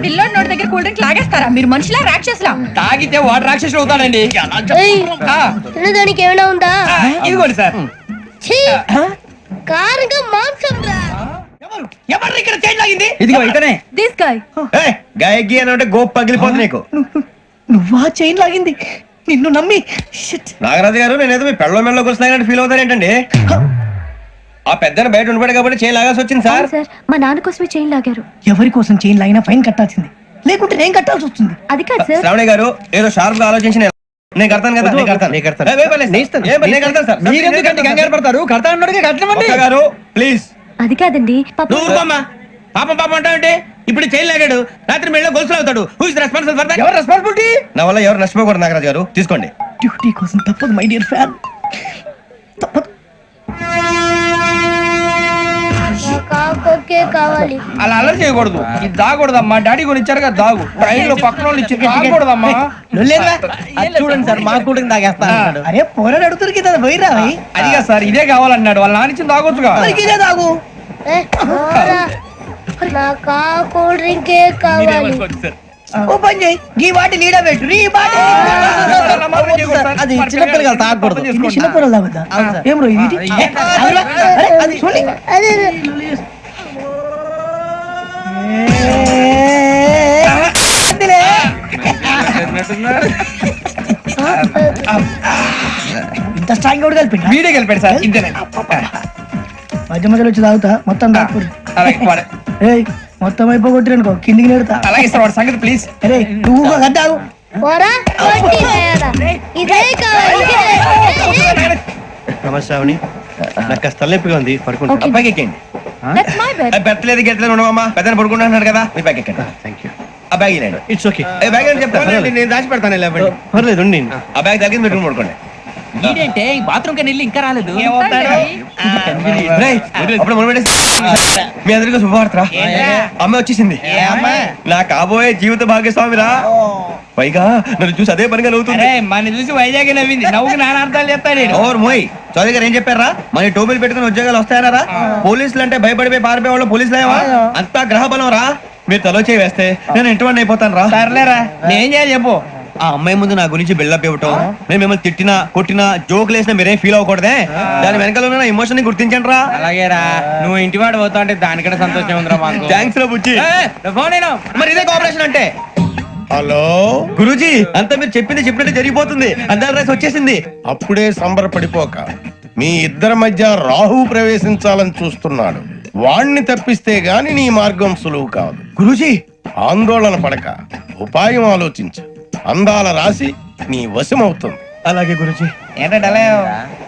పిల్లోడి నోటి దగ్గర కూల్ డ్రింక్ లాగేస్తారా? మీరు మనుషులా రాక్షసులా? తాగితే వాడు రాక్షసుడు అవుతాడండి. తినడానికి ఏమైనా ఉందా? ఇదిగోండి సార్. కారంగా మాంసం రా. ఎవరు ఇక్కడ చైన్ లాగింది? ఇదిగో ఇతనే. This guy. గాయకి అని అంటే గోప్ పగిలిపోతుంది నీకు. నువ్వా చైన్ లాగింది? నిన్ను నమ్మి. నాగరాజు గారు నేనేదో మీ పెళ్ళ మెళ్ళ గురిసినట్టు ఫీల్ అవుతారు ఏంటండి? ఆ పెద్ద బయట ఉండిపోయాడు కాబట్టి చేయి లాగాల్సి వచ్చింది సార్. సార్ మా నాన్న కోసమే చైన్ లాగారు. ఎవరి కోసం చైన్ లాగినా ఫైన్ కట్టాల్సింది, లేకుంటే నేను కట్టాల్సి వస్తుంది. అది కాదు సార్. శ్రావణి గారు ఏదో షార్ప్ గా ఆలోచించి నేను కడతాను కదా. నేను కడతాను సార్. మీరెందుకంటే కంగారు పడతారు? కడతా అన్నాడుగా కట్టమండి గారు ప్లీజ్. అది కాదండి. నువ్వు ఊరుకోమ్మా. పాపం అంటావంటే ఇప్పుడు చైన్ లాగాడు, రాత్రి మెళ్ళ గొలుసులు అవుతాడు. Who is responsible for that? ఎవరు రెస్పాన్సిబిలిటీ? నా వల్ల ఎవరు నష్టపోకూడదు నాగరాజు గారు, తీసుకోండి. డ్యూటీ కోసం తప్పదు మై డియర్ ఫ్యాన్, తప్పదు. కావాలి. అలా అలర్ చేయకూడదు. ఇది దాగకూడదమ్మా. డాడీ కొని ఇచ్చారు కదా దాగు. ట్రైన్ లో పక్కన వాళ్ళు ఇచ్చి దాగకూడదమ్మా. చూడండి సార్, మా కూడా తాగేస్తాను. అరే పోరాడు అడుగుతారు కదా, పోయిరా. అదిగా సార్ ఇదే కావాలన్నాడు. వాళ్ళ నాన్న ఇచ్చింది తాగొచ్చుగా. ఇదే తాగు. నాకు కూల్ డ్రింకే కావాలి. ఓ పని చేయి, ఈ బాటి లీడ పెట్టు. ఈ బాటి అది చిన్నపిల్లలు తాగకూడదు. చిన్నపిల్లలు తాగుతా. ఏం రో ఇది? అది చూడండి. ఇంత స్ట్రాంగ్ కూడా కలిపి వీడియో కలిపాడు సార్. ఇంతేనండి. మధ్య మధ్యలో వచ్చి తాగుతా, మొత్తం తాగు. అలాగే మొత్తం అయిపోగొట్టిరనుకో కిందికి నేడుతా. అలాగే సార్ వాడు సంగతి ప్లీజ్. అరే నువ్వు కద్దాగు. ఇదే కావాలి. నమస్తే శ్రావణి, నాకు కాస్త తలెప్పిగా ఉంది, పడుకుంటా. బ్యాగ్ ఎక్కండి. That's my bed. పెట్టలేదు గెట్టలేదు ఉండవమ్మా. పెద్దని పడుకుంటున్నాడు కదా, మీ బ్యాగ్ ఎక్కండి. Thank you. ఆ బ్యాగ్ ఇలాండి. It's okay. బ్యాగ్ అని చెప్తాను. నేను దాచి పెడతాను. పర్లేదు ఉండి. ఆ బ్యాగ్ తగ్గింది పెట్టుకుని పడుకోండి. ఏంటంటే బాత్రూమ్ కని వెళ్ళి ఇంకా రాలేదు రేయ్, అప్పుడు మొదలు పెట్టేసి మీ అందరికీ శుభవార్తరా అమ్మ వచ్చేసింది నా కాబోయే జీవిత భాగ్యస్వామిరా పైగా నన్ను చూసి అదే పనిగా నవ్వుతుంది మన చూసి వైజాగ్ నవ్వింది నవ్వుకి నాన్న అర్థాలు చెప్తాడు ఓర్ మోయ్ చౌదరి గారు ఏం చెప్పారా మన టోబీలు పెట్టుకుని ఉద్యోగాలు వస్తాయనరా పోలీసులు అంటే భయపడిపోయి పారిపోయే వాళ్ళు పోలీసులేవా అంతా గ్రహ బలం రా మీరు తలో చేయి వేస్తే నేను ఇంటివాడిని అయిపోతాను రా సర్లేరా నేం చేయాలి చెప్పు ఆ అమ్మాయి ముందు నా గురించి బిల్డప్ ఇవ్వటం నేను మిమ్మల్ని తిట్టినా కొట్టినా జోకులు వేసినా మీరేం ఫీల్ అవ్వకూడదే దాని వెనకాల ఉన్న ఎమోషన్ ని గుర్తించండి రా అలాగేరా నువ్వు ఇంటివాడు పోతా అంటే దానికంటే సంతోషం ఉందిరా మాకు థ్యాంక్స్ రా బుజ్జి ఫోన్ మరి ఇదే కోఆపరేషన్ అంటే హలో గురూజీ అంతా మీరు చెప్పింది చెప్పినట్టు జరిగిపోతుంది అందాల రైస్ వచ్చేసింది అప్పుడే సంబరపడిపోక మీ ఇద్దరి మధ్య రాహు ప్రవేశించాలని చూస్తున్నాడు వాణ్ణి తప్పిస్తే గాని నీ మార్గం సులువు కాదు. గురూజీ ఆందోళన పడక ఉపాయం ఆలోచించు. అందాల రాశి నీ వశమవుతుంది. అలాగే గురూజీ. ఏంటంటే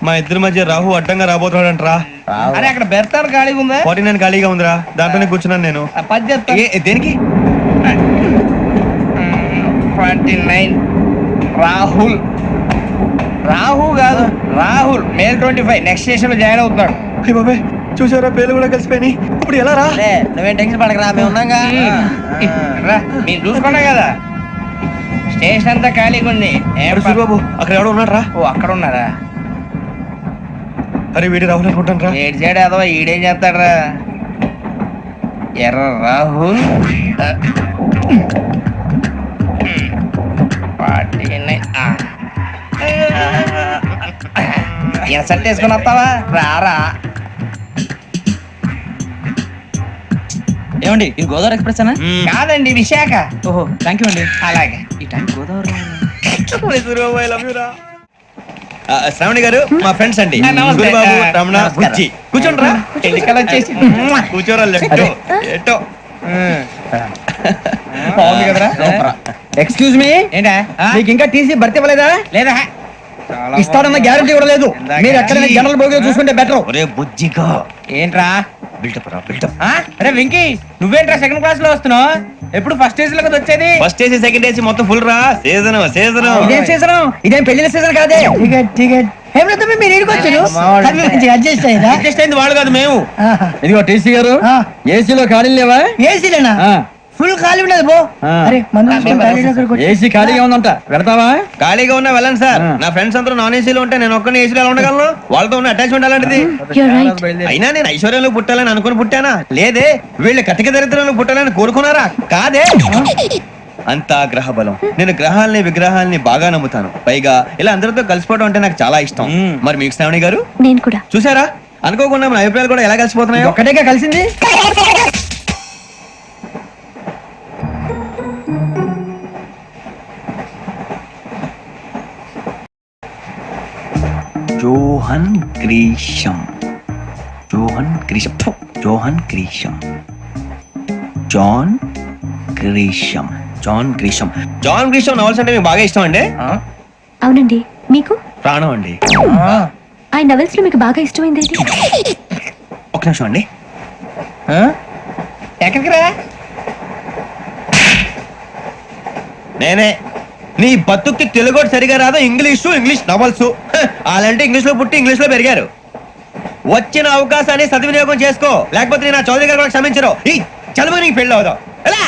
మా ఇద్దరి మధ్య రాహు అడ్డంగా రాబోతున్నాడంట్రా. అరే అక్కడ బెర్తాను ఖాళీగా ఉందా? 49 ఖాళీగా ఉందిరా, దాంట్లోనే కూర్చున్నాను నేను. పది చెప్తా. దేనికి? 29 రాహుల్. రాహు కాదు రాహుల్. మే 25 నెక్స్ట్ స్టేషన్ లో జాయిన్ అవుతున్నాడు. అయ్య బాబాయ్, చూసారా పేర్లు కూడా కలిసిపోయినాయి. ఇప్పుడు ఎలా రా? నువ్వేం టెన్షన్ పడకరా, మేము ఉన్నాగా. రా, మీరు చూసుకున్నా కదా స్టేషన్ అంతా ఖాళీగా ఉంది. బాబు అక్కడ ఎవడో ఉన్నాడు రా. ఓ అక్కడ ఉన్నారా? అరే వీడి రాహుల్ అనుకుంటాను రా. ఏడు సైడ్ అదో ఈడేం చేస్తాడరా? ఎర్ర రాహుల్ 49. ఇన్సర్ట్ వేసుకుని వస్తావా? రారా. ఏమండి ఇది గోదావరి ఎక్స్ప్రెస్ అనా? కాదండి విశాఖ. ఓహో థ్యాంక్ యూ అండి. అలాగే ఈ టైం గోదావరి శ్రావణి గారు మా ఫ్రెండ్స్ అండి. నమస్తే. గురుబాబు, రమణ, నమస్కారం. బుజ్జి. కూర్చోండి రా. ఎన్నికలు వచ్చేసి కూర్చోరా. లెఫ్ట్ ఎటో. బాగుంది కదరా? ఎక్స్క్యూజ్ మీ, ఏంటా? మీకు ఇంకా టీసీ భర్తీ ఇవ్వలేదా? లేదా ఇస్తాడన్న గ్యారంటీ కూడా లేదు. మీరు ఎక్కడైనా జనరల్ బోగిలో చూసుకుంటే బెటర్. ఒరే బుజ్జిగా ఏంట్రా? బిల్డప్ రా, బిల్డప్. అరే వెంకీ, నువ్వేంట్రా సెకండ్ క్లాస్ లో వస్తున్నావు? ఎప్పుడు ఫస్ట్ ఏజ్ లో కదా వచ్చేది? ఫస్ట్ ఏసీ సెకండ్ ఏసీ మొత్తం ఫుల్ రా. Season season. ఇదేం సీజన్? ఇదేం పెళ్లిన సీజన్ కాదే. టికెట్ టికెట్ మీరు ఇడికొచ్చారు. అడ్జస్ట్ అయ్యారా? అడ్జస్ట్ అయింది వాళ్ళు కాదు, మేము. ఇదిగో టీసీ గారు, ఏసీలో ఖాళీ లేవా? ఏసీలేనా? ఫుల్ ఖాళీ ఉండదు బో. అరే ఏసీ ఖాళీగా ఉందంట, వెళ్తావా? ఖాళీగా ఉన్నా వెళ్ళండి సార్. నా ఫ్రెండ్స్ అందరూ నాన్ ఏసీలో ఉంటే నేను ఒక్కనే ఏసీలో ఎలా ఉండగలను? వాళ్ళతో ఉన్న అటాచ్మెంట్ అలాంటిది. అయినా నేను ఐశ్వర్యంలో పుట్టాలని అనుకుని పుట్టానా? లేదే. వీళ్ళు కటిక దరిద్రంలో పుట్టాలని కోరుకున్నారా? కాదే. అంతా గ్రహ బలం. నేను గ్రహాలని విగ్రహాలని బాగా నమ్ముతాను. పైగా ఇలా అందరితో కలిసిపోవడం అంటే నాకు చాలా ఇష్టం. మరి మీకు శ్రావణి గారు? నేను కూడా. చూసారా, అనుకోకుండా మన అభిప్రాయాలు కూడా ఎలా కలిసిపోతున్నాయో. ఒక్కటేగా కలిసింది. Johan Grisham. Johan Grisham. Johan Grisham. John Grisham. John Grisham. John Grisham novels అంటే మీకు బాగా ఇష్టం అండి? అవునండి. మీకు? ప్రాణం అండి. ఆయన నవెల్స్ లో మీకు బాగా ఇష్టమైంది ఏది? ఒక నిమిషం అండి. ఎక్కడికి రా? నేనే. నీ బతుక్కి తెలుగు సరిగా రాదు, ఇంగ్లీష్ నవల్స్. అలాంటి ఇంగ్లీష్ లో పుట్టి ఇంగ్లీష్ లో పెరిగారు. వచ్చిన అవకాశాన్ని సద్వినియోగం చేసుకో, లేకపోతే నేను చౌదరి గారు కూడా క్షమించరు. ఈ చదువు నీకు పెళ్ళి అవుదాం. ఎలా?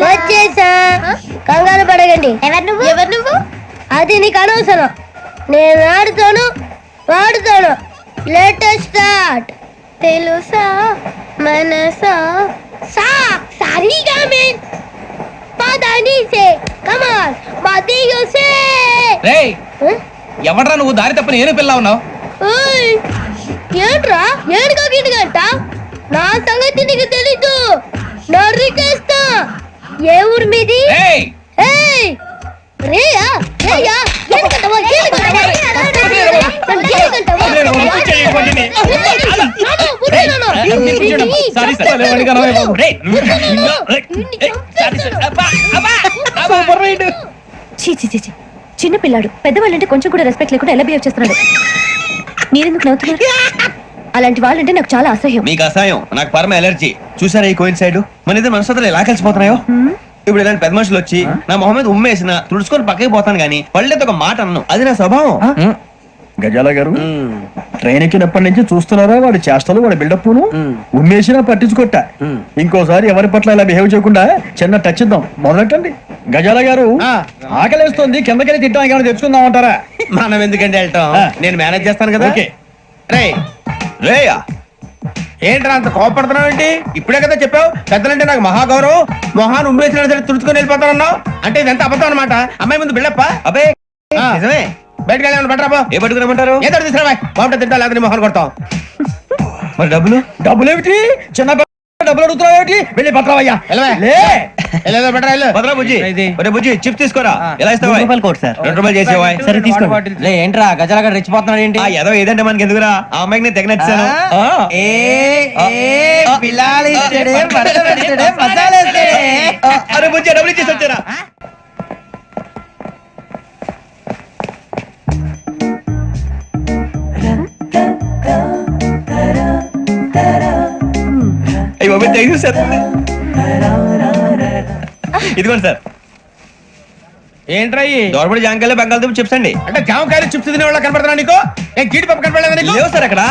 వచ్చేసా, కంగారు పడగండి. ఎవరు నువ్వు? అది నీకు అనవసరం. నేను ఆడుతాను, వాడుతాను. Latest start. తెలుసా మనసా సా సారీగా మెన్ పదని సే కమాన్ బదియో సే. రేయ్, ఎవడ్రా నువ్వు? దారి తప్ప నేను పిల్ల ఉన్నావు. ఓయ్ ఏంట్రా ఏడుగా గిడుగంట? నా సంగతి నీకు తెలీదు. నరికేస్తా. ఏ ఊరు మీది? ఏయ్ ఏయ్ రేయా రేయా ఏడుగంటవా ఏడుగంటవా చిన్న పిల్లాడు. పెద్దవాళ్ళంటే కొంచెం కూడా రెస్పెక్ట్ లేకుండా ఎలా బిహేవ్ చేస్తున్నాడు. మీరెందుకు నవ్వుతున్నారు? అలాంటి వాళ్ళంటే నాకు చాలా అసహ్యం. మీకు అసహాయం, నాకు పరమ ఎలర్జీ. చూసారా ఈ కోయిన్ సైడ్ మన ఇద్దరు మనసులో ఎలా కలిసిపోతున్నాయో. ఇప్పుడు ఇలాంటి పెద్ద మనుషులు వచ్చి నా మొహం మీద ఉమ్మేసిన తుడుచుకొని పక్కకి పోతాను కానీ పళ్ళేతో ఒక మాట అన్ను, అది నా స్వభావం. గజాల గారు ట్రైన్ ఎక్కినప్పటి నుంచి చూస్తున్నారా వాడి చేష్టలు, వాడి బిల్డప్ ఉమ్మేసినా పట్టించుకోట. ఇంకోసారి ఎవరి పట్ల ఇలా బిహేవ్ చేయకుండా చిన్న టచ్ ఇద్దాం, మొదలెట్టండి. గజాల గారు ఆకలేస్తోంది, కిందకెళ్ళి తిట్టానికి ఏమైనా తెచ్చుకుందాం అంటారా? మనం ఎందుకంటే వెళ్తాం, నేను మేనేజ్ చేస్తాను కదా. ఓకే. రే రేయా ఏంట్రా అంత కోపడుతున్నావు ఏంటి? ఇప్పుడే కదా చెప్పావు పెద్దలంటే నాకు మహాగౌరవం, మొహాన్ని ఉమ్మేసిన సరే తుడుచుకొని వెళ్ళిపోతానన్నావు. అంటే ఇదంతా అబద్ధం అనమాట. అమ్మాయి ముందు బిళ్ళప్ప. అబే నిజమే. బయటకు వెళ్ళాను బట్రాబో. ఏ పట్టుకురమ్మంటారు? ఏదో తీసుకురా బాగుంటుంది తింటా, లేదని మొహాన్ని కొడతాం. మరి డబ్బులు? డబ్బులు ఏమిటి? చిన్న డబ్బులు అడుగుతున్నావు ఏమిటి? వెళ్ళి పట్టరావయ్యా. బట్రా వెళ్ళు. భద్రా బుజ్జి, ఒరే బుజ్జి చిప్స్ తీసుకోరా. ఎలా ఇస్తావా? ₹2 చేసేవా? సరే తీసుకోండి. లే ఏంట్రా గజాల గారు రెచ్చిపోతున్నాడు ఏంటి? ఆ ఏదో ఏదంటే మనకి ఎందుకురా, ఆ అమ్మాయికి నేను తెగ నచ్చాను. అరే బుజ్జి డబ్బులు ఇచ్చేసి వచ్చారా? అయ్యో థ్యాంక్ యూ సార్. ఇదిగోండి సార్. ఏంట్రా దోరబడి జాంకాయలు బంగాళదుంప చిప్స్ అండి. అంటే జామకాయలు చిప్స్ తినే వాళ్ళ కనపడుతున్నా నీకు? ఏ గీడి పప్పు కనపడలేదా నీకు? లేవు సార్ అక్కడ.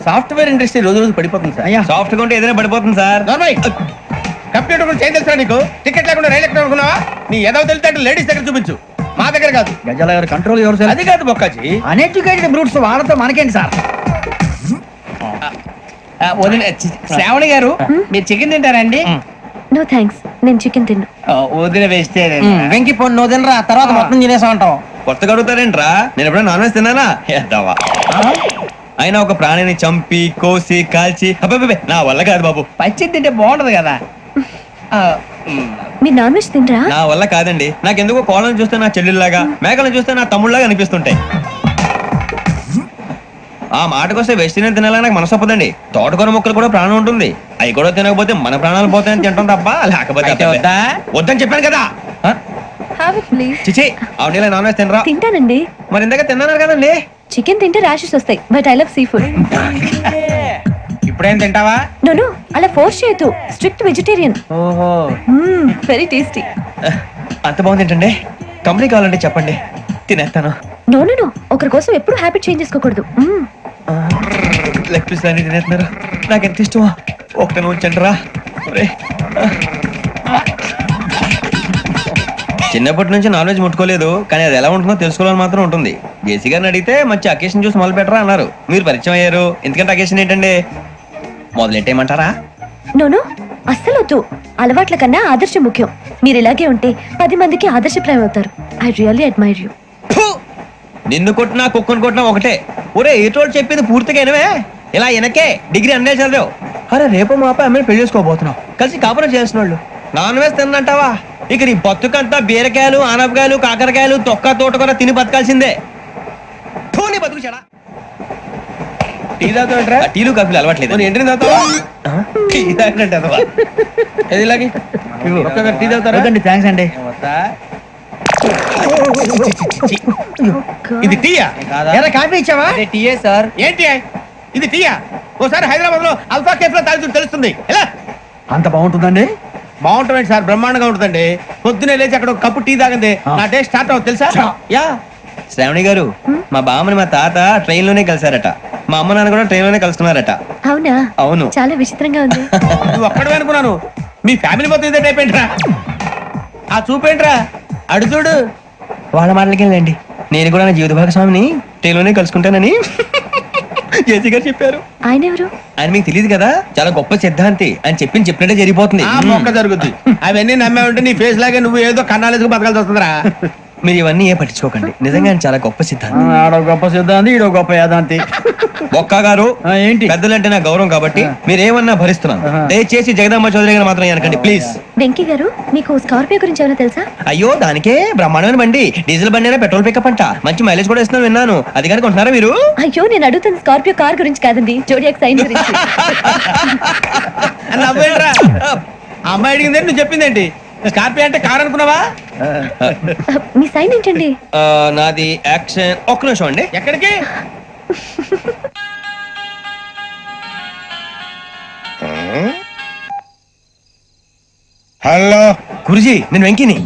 సాఫ్ట్వేర్ ఇండస్ట్రీ రోజు రోజు పడిపోతుంది సార్. సాఫ్ట్ గా ఉంటే ఏదైనా పడిపోతుంది సార్. కంప్యూటర్ గురించి ఏం తెలుసా నీకు? టికెట్ లేకుండా రైలు ఎక్కడ అనుకున్నావా? నీ ఏదో తెలితే అంటే లేడీస్ దగ్గర చూపించు, మా దగ్గర కాదు. గజాల గారు కంట్రోల్ ఎవరు సార్? అది కాదు బొక్కాజీ. అన్ఎడ్యుకేటెడ్ బ్రూట్స్ వాళ్ళతో మనకేంటి సార్? శ్రావణి గారు మీరు చికెన్ తింటారండి? నో థ్యాంక్స్, నేను చికెన్ తిన్ను. వదిన వేస్తే వెంకి పొన్ను నువ్వు తినరా, తర్వాత మొత్తం తినేసా ఉంటాం. కొత్తగా అడుగుతారేంట్రా? నేను ఎప్పుడైనా నాన్ వెజ్ తిన్నానా? ఎద్దావా. అయినా ఒక ప్రాణిని చంపి కోసి కాల్చి అబ్బబ్బే నా వల్ల కాదు బాబు. పచ్చి తింటే బాగుంటది కదా. మీరు నాన్ వెజ్ తినరా? నా వల్ల కాదండి. నాకెందుకో కోళ్ళని చూస్తే నా చెల్లెల్లాగా, మేకలను చూస్తే నా తమ్ముళ్ళలాగా అనిపిస్తుంటాయి. ఆ మాటకొస్తే వెజిటేరియన్ తినాలని నాకు మనసు ఒప్పదండి. తోటకూర మొక్కలు కూడా ప్రాణం ఉంటుంది, అవి కూడా తినకపోతే మన ప్రాణాలు పోతాయని తింటాం తప్ప లేకపోతే వద్దని చెప్పాను కదా. Have it please. చిచి అవునీ నాన్ వెజ్ తినరా? తింటానండి. మరి ఇందాక తిన్నాను కదండి. చికెన్ తింటే ర్యాషెస్ వస్తాయి, but I love sea food. ఇప్పుడేం తింటావా? నో అలా ఫోర్స్ చేయొద్దు, స్ట్రిక్ట్ వెజిటేరియన్. ఓహో వెరీ టేస్టీ. అంత బాగుంది ఏంటండి? కంపెనీ కావాలంటే చెప్పండి, తినేస్తాను. నో ఒకరి కోసం ఎప్పుడు హ్యాబిట్ చేంజ్ చేసుకోకూడదు. లెగ్ పీస్ అన్ని తినేస్తున్నారు, నాకు ఎంత ఇష్టమో. ఒకటే ఉంచండి రా. చిన్నప్పటి నుంచి నాన్ వెజ్ ముట్టుకోలేదు, కానీ అది ఎలా ఉంటుందో తెలుసుకోవాలని మాత్రం ఉంటుంది. జేసీ గారిని అడిగితే మంచి అకేషన్ చూసి మొదలు పెట్టరా అన్నారు. మీరు పరిచయం అయ్యారు, ఎందుకంటే అకేషన్ ఏంటండి? మొదలెట్టేయమంటారా? నో అస్సలు వద్దు. అలవాట్ల కన్నా ఆదర్శం ముఖ్యం. మీరు ఇలాగే ఉంటే 10 మందికి ఆదర్శప్రాయం అవుతారు. I really admire you. నిన్ను కొట్టినా కుక్కను కొట్టినా ఒకటే. ఒరే ఏటోళ్ళు చెప్పింది పూర్తిగా వినవే. ఇలా వెనకే డిగ్రీ అన్నే చదివావు. అరే రేపు మా అబ్బాయి అమ్మని పెళ్లి చేసుకోబోతున్నావు, కలిసి కాపురం చేసిన వాళ్ళు. నాన్ వెజ్ తిన్నంటావా? ఇక నీ బతుకంతా బీరకాయలు, ఆనపకాయలు, కాకరకాయలు, తొక్క తోట కూడా తిని బతకాల్సిందే. నీ బతుకు చెడా. టీ తాగుతాంట్రా? టీలు కాఫీలు అలవాట్లేదు. ఎంట్రీ తాగుతావా? టీ తాగినట్టు అదవా. ఏది ఇలాగే ఒక్కొక్కరు టీ తాగుతారా? థ్యాంక్స్ అండి. ఇది టీయా? కాఫీ ఇచ్చావా? టీయే సార్. ఏంటి ఇది టీయా? ఓసారి హైదరాబాద్ లో అల్ఫా కేఫ్ లో తాగుతూ తెలుస్తుంది. ఎలా అంత బాగుంటుందండి? బాగుంటుంది సార్, బ్రహ్మాండంగా ఉంటుందండి. పొద్దునే లేచి అక్కడ ఒక కప్పు టీ తాగింది నా డే స్టార్ట్ అవుతుంది తెలుసా? యా. శ్రావణి గారు, మా బామ్మని మా తాత ట్రైన్ లోనే కలిసారట, మా అమ్మ నాన్న కూడా ట్రైన్ లోనే కలుసుకున్నారట. అవునా? అవును. చాలా విచిత్రంగా ఉంది. నువ్వు ఒక్కడే అనుకున్నాను, మీ ఫ్యామిలీ మొత్తం ఇదే టైప్ ఏంట్రా? ఆ చూపేంట్రా, అడు చూడు. వాళ్ళ మాటలకి వెళ్ళండి, నేను కూడా నా జీవిత భాగస్వామిని ట్రైన్ లోనే కలుసుకుంటానని జేసీ గారు చెప్పారు. ఆయన ఎవరు? ఆయన మీకు తెలియదు కదా, చాలా గొప్ప సిద్ధాంతి అని చెప్పినట్టే జరిగిపోతుంది. ఆ మొక్క జరుగుద్ది. అవన్నీ నమ్మే ఉంటే నీ ఫేస్ లాగే నువ్వు ఏదో కన్నాలేసుకు బతకాల్సి వస్తుందిరా. మీరు ఇవన్నీ ఏ పట్టించుకోకండి, నిజంగా ఆయన చాలా గొప్ప సిద్ధాంతి. ఆడో గొప్ప సిద్ధాంతి, ఈడో గొప్ప యాదాంతి. ఒక్క గారు ఏంటి? పెద్దలంటే నా గౌరవం కాబట్టి మీరేమన్నా భరిస్తున్నాను. దయచేసి జగదాంబ చౌదరి గారు మాత్రం అనకండి ప్లీజ్. వెంకీ గారు, మీకు స్కార్పియో గురించి ఏమైనా తెలుసా? అయ్యో దానికే బ్రహ్మాండమైన బండి, డీజిల్ బండి అయినా పెట్రోల్ పికప్ అంట, మంచి మైలేజ్ కూడా ఇస్తున్నాను విన్నాను. అది కనుక ఉంటున్నారా మీరు? అయ్యో నేను అడుగుతుంది స్కార్పియో కార్ గురించి కాదండి, జోడియాక్ సైన్ గురించి. అమ్మాయి అడిగింది నువ్వు చెప్పిందేంటి? స్కార్పియో అంటే కార్ అనుకున్నావా? మీ సైన్ ఏంటండి? నాది యాక్షన్. ఒక్క నిమిషం అండి. ఎక్కడికి? హలో గురుజీ నేను వెంకిని.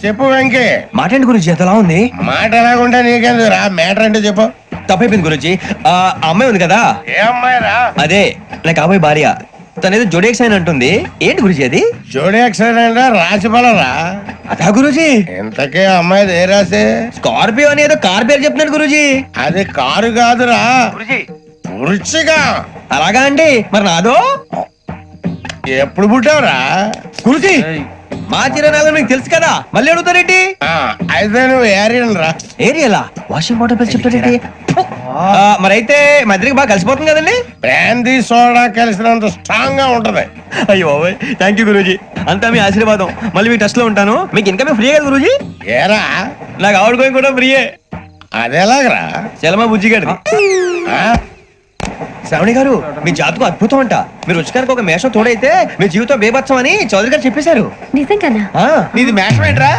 చెప్పు వెంకీ. మాట్లాడి గురుజీ ఎంతలా ఉంది? మాట ఎలాగుంటా నీకెందుకు రా, మ్యాటర్ అంటే చెప్పు. తప్పైపోయింది గురుజీ. ఆ అమ్మాయి ఉంది కదా, ఏ అమ్మాయి రా? అదే నా కాబోయే భార్య. తనేదో జోడేక్స్ అని అంటుంది. ఏంటి గురుజీ అది? జోడి యాక్సిడెంట్ రాసి బలరా? అదా గురుజీ. ఇంతకే అమ్మాయి ఏ రాసి? స్కార్పియో అని ఏదో కార్ పేరు చెప్తున్నాడు గురుజీ. అది కారు కాదురా, వృచ్చిగా. అలాగా అండి, మరి నాదో? ఎప్పుడు పుట్టావురా? గురుజీ మా చిరనాలు మీకు తెలుసు కదా, మళ్ళీ అడుగుతారేంటి? అయితే నువ్వు ఏరియన్ రా. ఏరియలా? వాషింగ్ వాటర్ పేరు చెప్తారేంటి? మరైతే మా ఇద్దరికి బాగా కలిసిపోతుంది కదండి. బ్రాందీ సోడా కలిసినంత స్ట్రాంగ్ గా ఉంటది. అయ్యో థ్యాంక్ యూ గురూజీ, అంతా మీ ఆశీర్వాదం. మళ్ళీ మీ టచ్ లో ఉంటాను. మీకు ఇంకా ఫ్రీ కదా గురూజీ? ఏరా నాకు ఆవిడ గోయింగ్ కూడా ఫ్రీయే. అదేలాగరా? చలమా బుజ్జి గారిది. శ్రావణి గారు మీ జాతకు అద్భుతం అంట. మీరు రుచికారికి ఒక మేషం తోడైతే మీ జీవితం బేబత్సం అని చౌదరి గారు చెప్పేశారు. నిజంగానా? నీది మ్యాటర్ ఏంట్రా?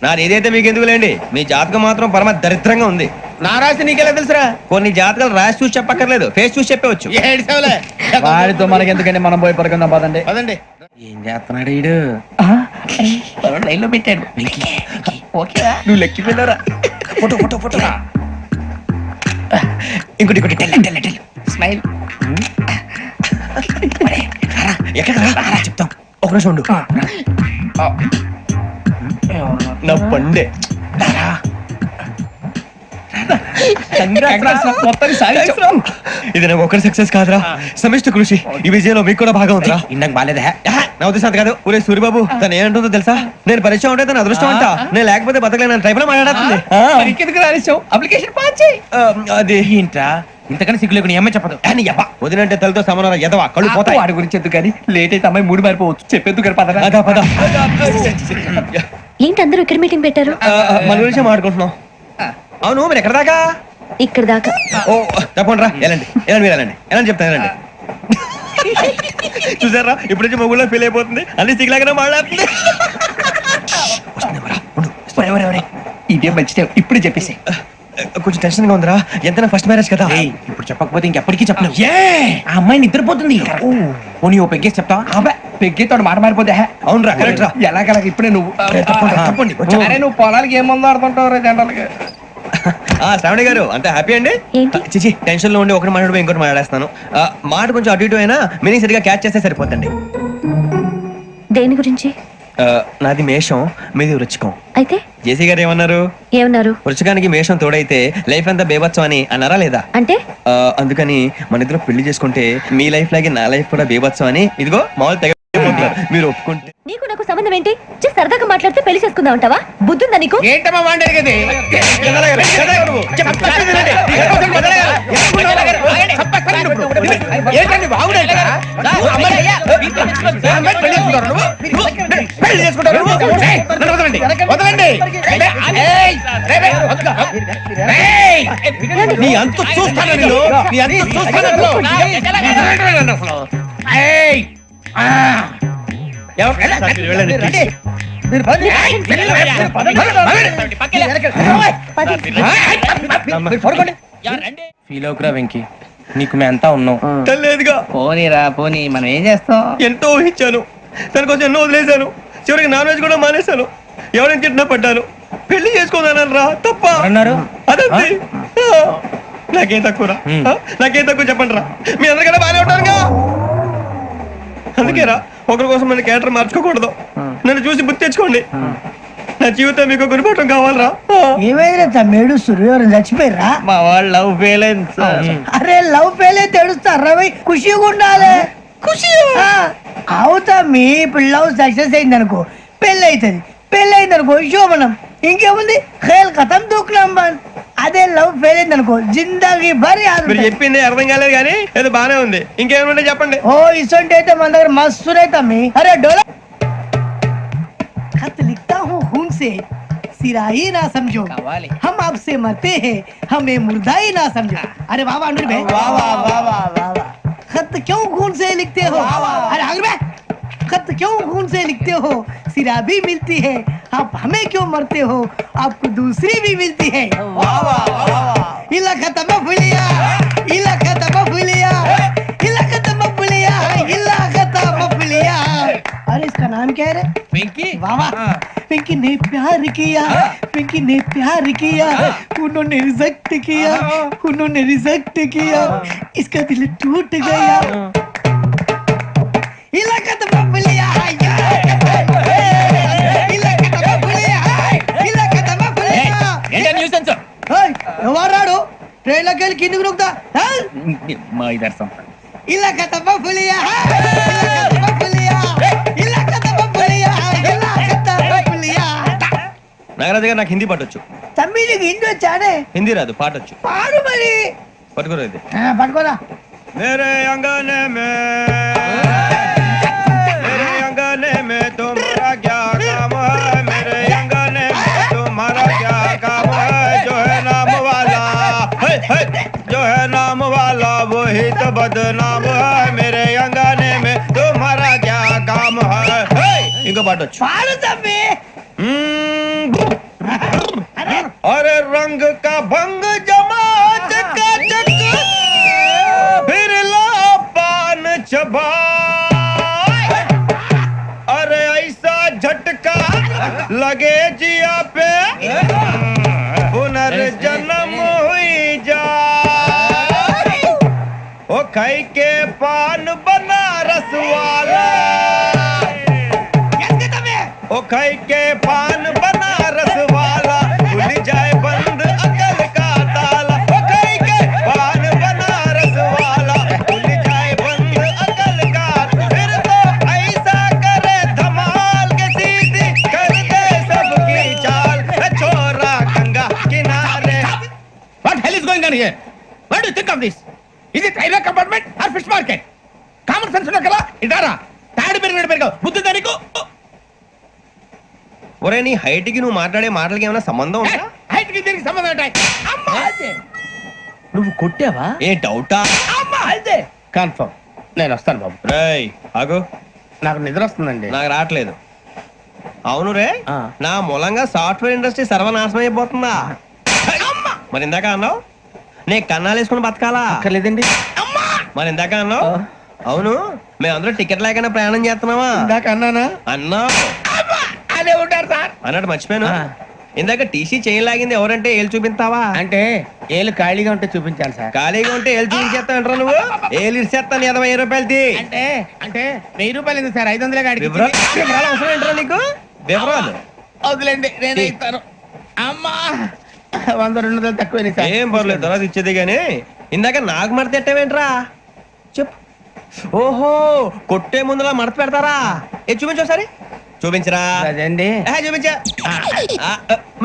నాది ఏదైతే మీకు ఎందుకులేండి, మీ జాతకం మాత్రం పరమ దరిద్రంగా ఉంది. నా రాసి నీకెలా తెలుసురా? కొన్ని జాతకాలు రాసి చూసి చెప్పక్కర్లేదు, ఫేస్ చూసి చెప్పవచ్చు. ఏడ్చావులే. వాడితో మనకి ఎందుకంటే మనం పోయి పడుకుందాం పదండి. పదండి. ఏం చేస్తున్నాడు ఈడు? లైన్ లో పెట్టాడు. ఓకేరా, నువ్వు లెక్కిపోయినారా? Photo photo photo. ఇంకోటి ఇంకోటి స్మైల్. ఎక్కడ చెప్తాం. ఒక నిమిషం ఉండు. నా పండే ఇది నాకు ఒకరి సక్సెస్ కాదురా, సమిష్టి కృషి. ఈ విజయంలో మీకు కూడా భాగం ఉందిరా. ఇందాక బాలేదా? నా ఉద్దేశం అంత కాదు. ఊరే సూర్యబాబు తను ఏమంటుందో తెలుసా? నేను పరిచయం ఉంటే తన అదృష్టం అంట, నేను లేకపోతే బతకలేను టైప్ లో మాట్లాడుతుంది. అప్లికేషన్ పాస్ చేయి. అది ఏంట్రా ఇంతకన్నా సిగ్గు లేకుండా ఏమై చెప్పదు. వదినంటే తలతో సమానం ఎదవా, కళ్ళు పోతాయి. వాడి గురించి ఎందుకు కానీ లేట్ అయితే అమ్మాయి మూడు మారిపోవచ్చు. చెప్పేందుకు కానీ పదరా. అదా పద. ఏంటి అందరూ ఇక్కడ మీటింగ్ పెట్టారు? మన గురించి మాట్లాడుకుంటున్నాం. అవును మీరు ఎక్కడ దాకా? ఇక్కడ దాకా. ఓ తప్పకుండా రా, వెళ్ళండి వెళ్ళండి మీరు వెళ్ళండి వెళ్ళండి చెప్తాను వెళ్ళండి. చూసారా ఇప్పుడు నుంచి మొగుల్లో ఫీల్ అయిపోతుంది, అన్ని సిగ్లాగానే మాట్లాడుతుంది. ఇదే మంచి టైం, ఇప్పుడు చెప్పేసి. కొంచెం టెన్షన్ గా ఉందిరా, ఎంతైనా ఫస్ట్ మ్యారేజ్ కదా. ఇప్పుడు చెప్పకపోతే ఇంకెప్పటికీ చెప్పలేవు. ఆ అమ్మాయి నిద్రపోతుంది. పోనీ ఓ పెగ్గేసి చెప్తా. పెగ్గేతో మాట మారిపోతే. అవునురా కరెక్ట్ రా. ఎలాగలా ఇప్పుడే నువ్వు తప్పండి. అరే నువ్వు పొలాలకి ఏం మందు ఆడుతుంటావు జనరల్ గా. శ్రావణి గారు అంతా హ్యాపీ అండి? ఏంటి? చిచి టెన్షన్ లో ఉండి ఒకటి మాట్లాడిపోయి ఇంకోటి మాట్లాడేస్తాను. మాట కొంచెం అటు ఇటు అయినా మీనింగ్ సరిగా క్యాచ్ చేస్తే సరిపోతండి. దేని గురించి? నాది మేషం, మీది వృచ్చికం. అయితే జేసీ గారు ఏమన్నారు? ఏమన్నారు? వృచ్చికానికి మేషం తోడైతే లైఫ్ అంతా బేబత్సం అని అన్నారా లేదా? అంటే అందుకని మన ఇద్దరు పెళ్లి చేసుకుంటే మీ లైఫ్ లాగే నా లైఫ్ కూడా బేబత్సం అని ఇదిగో మామూలు తెగ మీరు ఒప్పుకుంటే. నీకు నాకు సంబంధం ఏంటి? జస్ట్ సరదాగా మాట్లాడితే పెళ్లి చేసుకుందాం అంటావా? బుద్ధుందా నీకు? ఏంటమ్మా మాట్లాడేది? నీ అంత చూస్తాను నేను, నీ అంత చూస్తాను. ఫీల్ అవుకురా వెంకీ, నీకు మేమంతా ఉన్నాం. లేదుగా పోనీరా పోనీ, మనం ఏం చేస్తాం? ఎంతో ఊహించాను, దానికోసం ఎన్నో వదిలేశాను. చివరికి నాన్ వెజ్ కూడా మానేశాను. ఎవరైనా తిట్టినా పడ్డాను. పెళ్లి చేసుకోదానని రా తప్ప అన్నారు. అదంతే. నాకేం తక్కువ నాకేం తక్కువ చెప్పండి రా. మీ అందరికన్నా బాగానే ఉంటారుగా. అందుకే రా, ఒకరి కోసం మన క్యారెక్టర్ మార్చుకోకూడదు. నన్ను చూసి గుర్తు తెచ్చుకోండి. నా జీవితం మీకు గురిపటం కావాలరా. ఏమైనా తమ్మేడు సూర్యవరం చచ్చిపోయిరా? మా వాళ్ళు లవ్ ఫెయిల్ అయింది సార్. అరే లవ్ ఫెయిల్ అయితే ఏడుస్తారా? ఖుషిగా ఉండాలి. ఖుషి అవుతా. మీ పిల్లవు సక్సెస్ అయింది అనుకో, పెళ్ళి అవుతుంది. పెళ్ళి అయింది అనుకో శోభనం. ఇంకేముంది, ఖేల్ కథం దూకునాం బాన్. అదే లవ్ ఫెయిల్ అయింది అనుకో జిందాగీ భారీ. మీరు చెప్పింది అర్థం కాలేదు కానీ ఏదో బానే ఉంది. ఇంకేమైనా చెప్పండి. ఓ ఇసొంటి అయితే మన దగ్గర మస్తునే తమ్మి. అరే డోలా खत लिखता हूँ खून से, सिरा ही ना समझो, हम आपसे मरते हैं, हमें मुर्दा ही ना समझो. अरे वाह वाह अनुर भाई, वाह वाह वाह वाह वाह. खत क्यों खून से लिखते हो? अरे अनुर भाई, खत क्यों खून से लिखते हो? सिराबी मिलती है, आप हमें क्यों मरते हो? आपको दूसरी भी मिलती है। इला खत्म फुलिया, इला खत्म फुलिया, इला खत्म फुलिया, इला खत्म फुलिया। अरे इसका नाम क्या है रे? पिंकी वाह वाह, पिंकी ने प्यार किया, पिंकी ने प्यार किया, उन्होंने रिजेक्ट किया, उन्होंने रिजेक्ट किया, इसका दिल टूट गया। इलाका तो बबलिया है, इलाका तो बबलिया है, इलाका तो बबलिया। ఏయ్, ఎవరాడు ట్రైన్ లోకి వెళ్ళి కిందికి నొక్కుతా మా ఇదర్శం ఇలాకా तो बबलिया है, इलाका तो बबलिया, इलाका तो बबलिया, इलाका तो बबलिया। నాగరాజు గారు నాకు హిందీ పాటొచ్చు. తమ్మి నీకు హిందీ వచ్చానే? హిందీ రాదు, పాటొచ్చు. పాడు మరి. పట్టుకోరా ఇది. పట్టుకోరా. मेरे अंगने में तुम्हारा क्या काम है? मेरे अंगने में तुम्हारा क्या काम है? जो है नाम वाला, जो है नाम वाला वही तो बदनाम है. मेरे अंगने में तुम्हारा क्या काम है? इनको बाटो पाड़ो तम्मी. अरे रंग का भंग जमा चकाचक, फिर ला पान चबा. अरे ऐसा झटका लगे जिया पे, पुनर्जन्म हुई जा. ओ खाई के पान बनारस वाला, ओ खाई के पान बनारस वाला, खुल जाए बंद अकल का ताला. ओ खाई के पान बनारस वाला, खुल जाए बंद अकल का. फिर तो ऐसा करे धमाल के सीधी कर दे सबकी चाल. छोरा गंगा किनारे. What hell is going on here? What do you think of this? Is it railway compartment or fish market? Common sense ఉన్నా కదా ఇదారా తాడు పెరిగావు బుద్ధి దానికి. ఒరే నీ హైట్ కి నువ్వు మాట్లాడే మాటలకి ఏమైనా సంబంధం ఉందా? హైట్ కి దీనికి సంబంధం ఉంటాయి. అమ్మా నువ్వు కొట్టావా? ఏ డౌటా? అమ్మా అయితే కన్ఫర్మ్ నేను వస్తాను బాబు. రేయ్ ఆగు, నాకు నిద్ర వస్తుందండి. నాకు రావట్లేదు. అవును రే, ఆ. నా మూలంగా సాఫ్ట్వేర్ ఇండస్ట్రీ సర్వనాశనం అయిపోతుందా? మరి ఇందాక అన్నావు నే కన్నాలు వేసుకుని బతకాలా? అక్కర్లేదండి. మరి ఇందాక అన్నావు అవును మేమందరూ టికెట్ లేకుండా ప్రయాణం చేస్తున్నావా? ఇందాక అన్నానా? అన్నావు అదే ఉంటారు సార్ అన్నట్టు మర్చిపోయాను. ఆ. ఇందాక టీసీ చేయి లాగింది ఎవరంటే ఏళ్ళు చూపిస్తావా? అంటే ఏళ్ళు ఖాళీగా ఉంటే చూపించాలి సార్. ఖాళీగా ఉంటే ఏళ్ళు చూపించేస్తానంటారా నువ్వు? ఏళ్ళు ఇచ్చేస్తాను 20 రూపాయలది. అంటే అంటే 1000 రూపాయలు ఎందుకు సార్? 500 గాడికి వివరాలు అవసరం ఏంటరా నీకు? వివరాలు వదిలేండి నేనే ఇస్తాను. అమ్మా 100-200 తక్కువ సార్. ఏం పర్లేదు, తర్వాత ఇచ్చేది గానీ ఇందాక నాకు మడత ఎట్టవేంట్రా చెప్పు. ఓహో కొట్టే ముందులా మడత పెడతారా? ఏ చూపించు ఒకసారి. చూపించరా? అదండి చూపించా.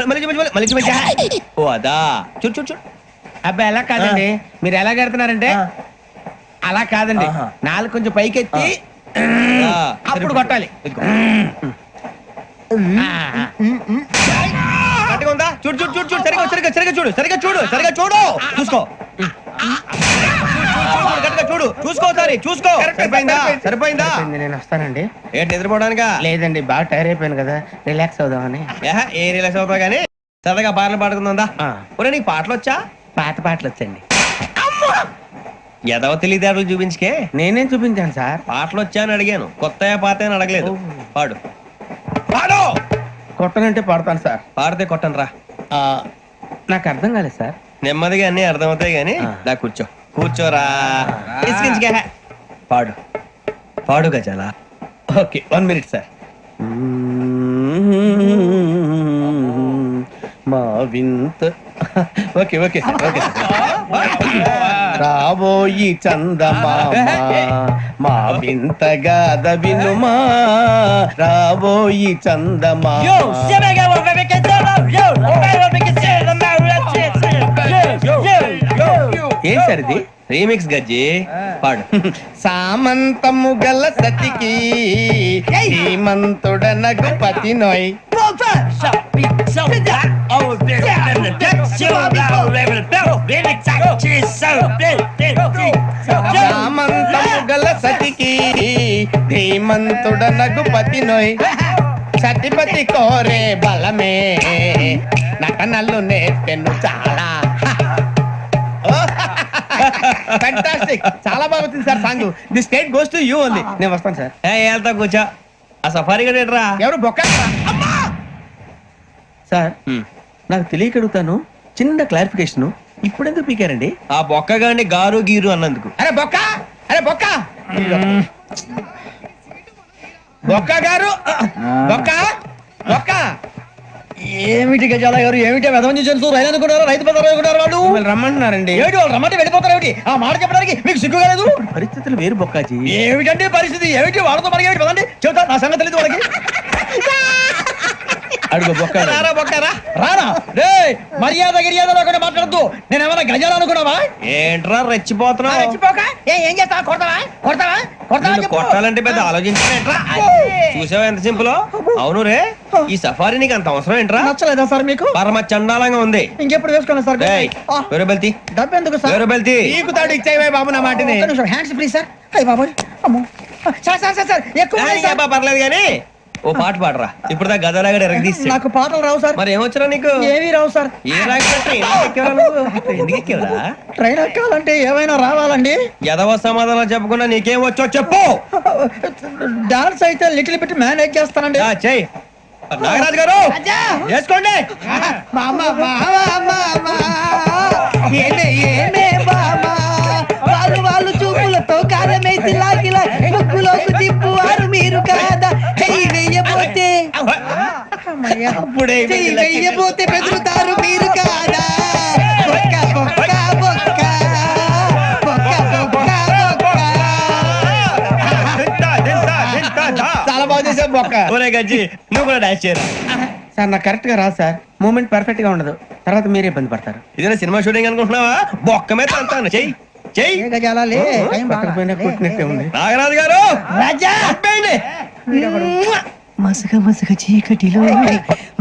మళ్ళీ చూపించు, మళ్ళీ చూపించా. ఓ అదా, చూడు చూడు చూడు. అబ్బాయి ఎలా కాదండి, మీరు ఎలా కడుతున్నారంటే అలా కాదండి. ఆహా. నాలుగు కొంచెం పైకెత్తి అప్పుడు కొట్టాలి. కరెక్ట్గా ఉందా? చూడు చూడు చూడు చూడు. సరిగా సరిగా సరిగా చూడు, సరిగా చూడు, సరిగా చూడు. చూసుకో కరెక్ట్గా చూడు, చూసుకో ఒకసారి చూసుకో. సరిపోయిందా? సరిపోయిందా? నేను వస్తానండి. ఏంటి నిద్రపోవడానికా? లేదండి బాగా టైర్ అయిపోయాను కదా, రిలాక్స్ అవుదామని. ఏ రిలాక్స్ అవుతావు కానీ సరదాగా పాటలు పాడుకుందా? ఆ. ఒరే నీకు పాటలు వచ్చా? పాత పాటలు వచ్చండి. ఎదవ తెలివితేటలు చూపించుకే. నేనేం చూపించాను సార్? పాటలు వచ్చా అని అడిగాను, కొత్త పాత అని అడగలేదు. పాడు పాడు. కొట్టనంటే పడతాను సార్. పాడితే కొట్టను రా. నాకు అర్థం కాలేదు సార్. నెమ్మదిగా అన్ని అర్థమవుతాయి గానీ ఆ. దా కూర్చో. కూర్చోరా. ఇసికించుకే. పాడు పాడు గజాల. Okay 1 minute sir. మా వింత okay okay sir okay sir. రాబోయి చందమామ మా వింతగాథ వినుమా, రాబోయి చందమామ. ఏం సార్ ఇది? రీమిక్స్ గజ్జి. పాడు. సామంతము గల సతికి శ్రీమంతుడనగు పతి నోయ్. సామంతము గల సతికి సతికి ధీమంతుడనగు పతి నోయ్ సతిపతి కోరే బలమే నటనలు నేర్పెను చాలా. ఫ్యాంటాస్టిక్, చాలా బాగా వచ్చింది sir song. The state goes to you only. నేను వస్తాను సార్. వెళ్తా కూర్చో. ఆ సఫారీ గడేట్రా ఎవరు బొక్క సార్ నాకు తెలియక అడుగుతాను, చిన్న క్లారిఫికేషన్. ఇప్పుడు ఎందుకు పీకారండి? ఆ బొక్కగాని గారు గీరు అన్నందుకు. అరే బొక్క, అరే బొక్క, బొక్క గారు, బొక్క బొక్క. ఏమిటి గజాల గారు, ఏమిటి వెదవని చూసారు? రైలు అనుకున్నారు, రైతు బజార్ అనుకున్నారు వాళ్ళు. మిమ్మల్ని రమ్మంటున్నారండి. ఏమిటి వాళ్ళు రమ్మంటే వెళ్ళిపోతారు? ఏమిటి ఆ మాట చెప్పడానికి మీకు సిగ్గు కాలేదు? పరిస్థితులు వేరు బొక్కాజీ. ఏమిటంటే పరిస్థితి? ఏమిటి వాళ్ళతో మనకి ఏమిటి పదండి చెబుతా, నా సంగతి తెలియదు వాళ్ళకి. అడుగు బొక్క. రారా బొక్క రా. రానా రే, మర్యాద గిర్యాద లేకుండా మాట్లాడద్దు. నేను ఏమైనా గజాలు అనుకున్నావా? ఏంట్రా రెచ్చిపోతున్నావు? రెచ్చిపోక ఏం చేస్తావా? కొడతావా కొడతావా కొడతావా నిన్ను చెప్పు. కొట్టాలంటే పెద్ద ఆలోచించానేంట్రా? చూసావా ఎంత సింపుల్? అవును రే, ఈ సఫారీ నీకు అంత అవసరం ఏంట్రా? నచ్చలేదా సార్ మీకు? పరమ చండాలంగా ఉంది. ఇంకెప్పుడు వేసుకోండి సార్. ఏయ్, వేరే బెల్తి, డబ్బు ఎందుకు సార్? వేరే బెల్తి. నీకు తాడు ఇచ్చేవే బాబు నా మాటని. Hands free sir. అయ్యి బాబోయ్, అమ్మో. సార్ సార్ సార్ సార్ ఎక్కువ ఉన్నాయి సార్. ఏబ్బా, పర్లేదు కానీ ఓ పాట పాడరా. ఇప్పుడు దా గదలాగడ ఎరగదీసి. నాకు పాటలు రావు సార్. మరి ఏమొచ్చరా నీకు? ఏమీ రావు సార్. ఏ రాకపోతే ఎందుకు ఎక్కేవరా? ట్రైన్ ఎక్కాలంటే ఏమైనా రావాలండి. ఎదవ సమాధానం చెప్పకుండా నీకేం వచ్చో చెప్పు. డాన్స్ అయితే లిటిల్ బిట్ మేనేజ్ చేస్తానండి. చెయ్యి. నాగరాజు గారు వేసుకోండి. మామ మామ మామ ఏమే ఏమే బామా, వాళ్ళు వాళ్ళు చూపులతో కారమేసి లాగిలా ముక్కులోకి తిప్పువారు మీరు కాదా? చెయ్యి వెయ్యబోతే చెయ్యి వెయ్యబోతే బెదురుతారు మీరు కాదా? బొక్క బొక్క బొక్క బొక్క బొక్క బొక్క. చాలా బాగా చేసావు బొక్క. ఒరే గజ్జి, నువ్వు కూడా డాన్స్ చేయరా. సార్ నాకు కరెక్ట్ గా రాదు సార్. మూమెంట్ పర్ఫెక్ట్ గా ఉండదు, తర్వాత మీరే ఇబ్బంది పడతారు. ఇదేనా సినిమా షూటింగ్ అనుకుంటున్నావా? బొక్క మీద అంతాను. చెయ్యి చెయ్యి. ఏ గజాలాలే, టైం బాగా. పక్కన పోయినా కొట్టినట్టే ఉంది. నాగరాజు గారు రాజా చెప్పండి. మసక మసక చీకటిలో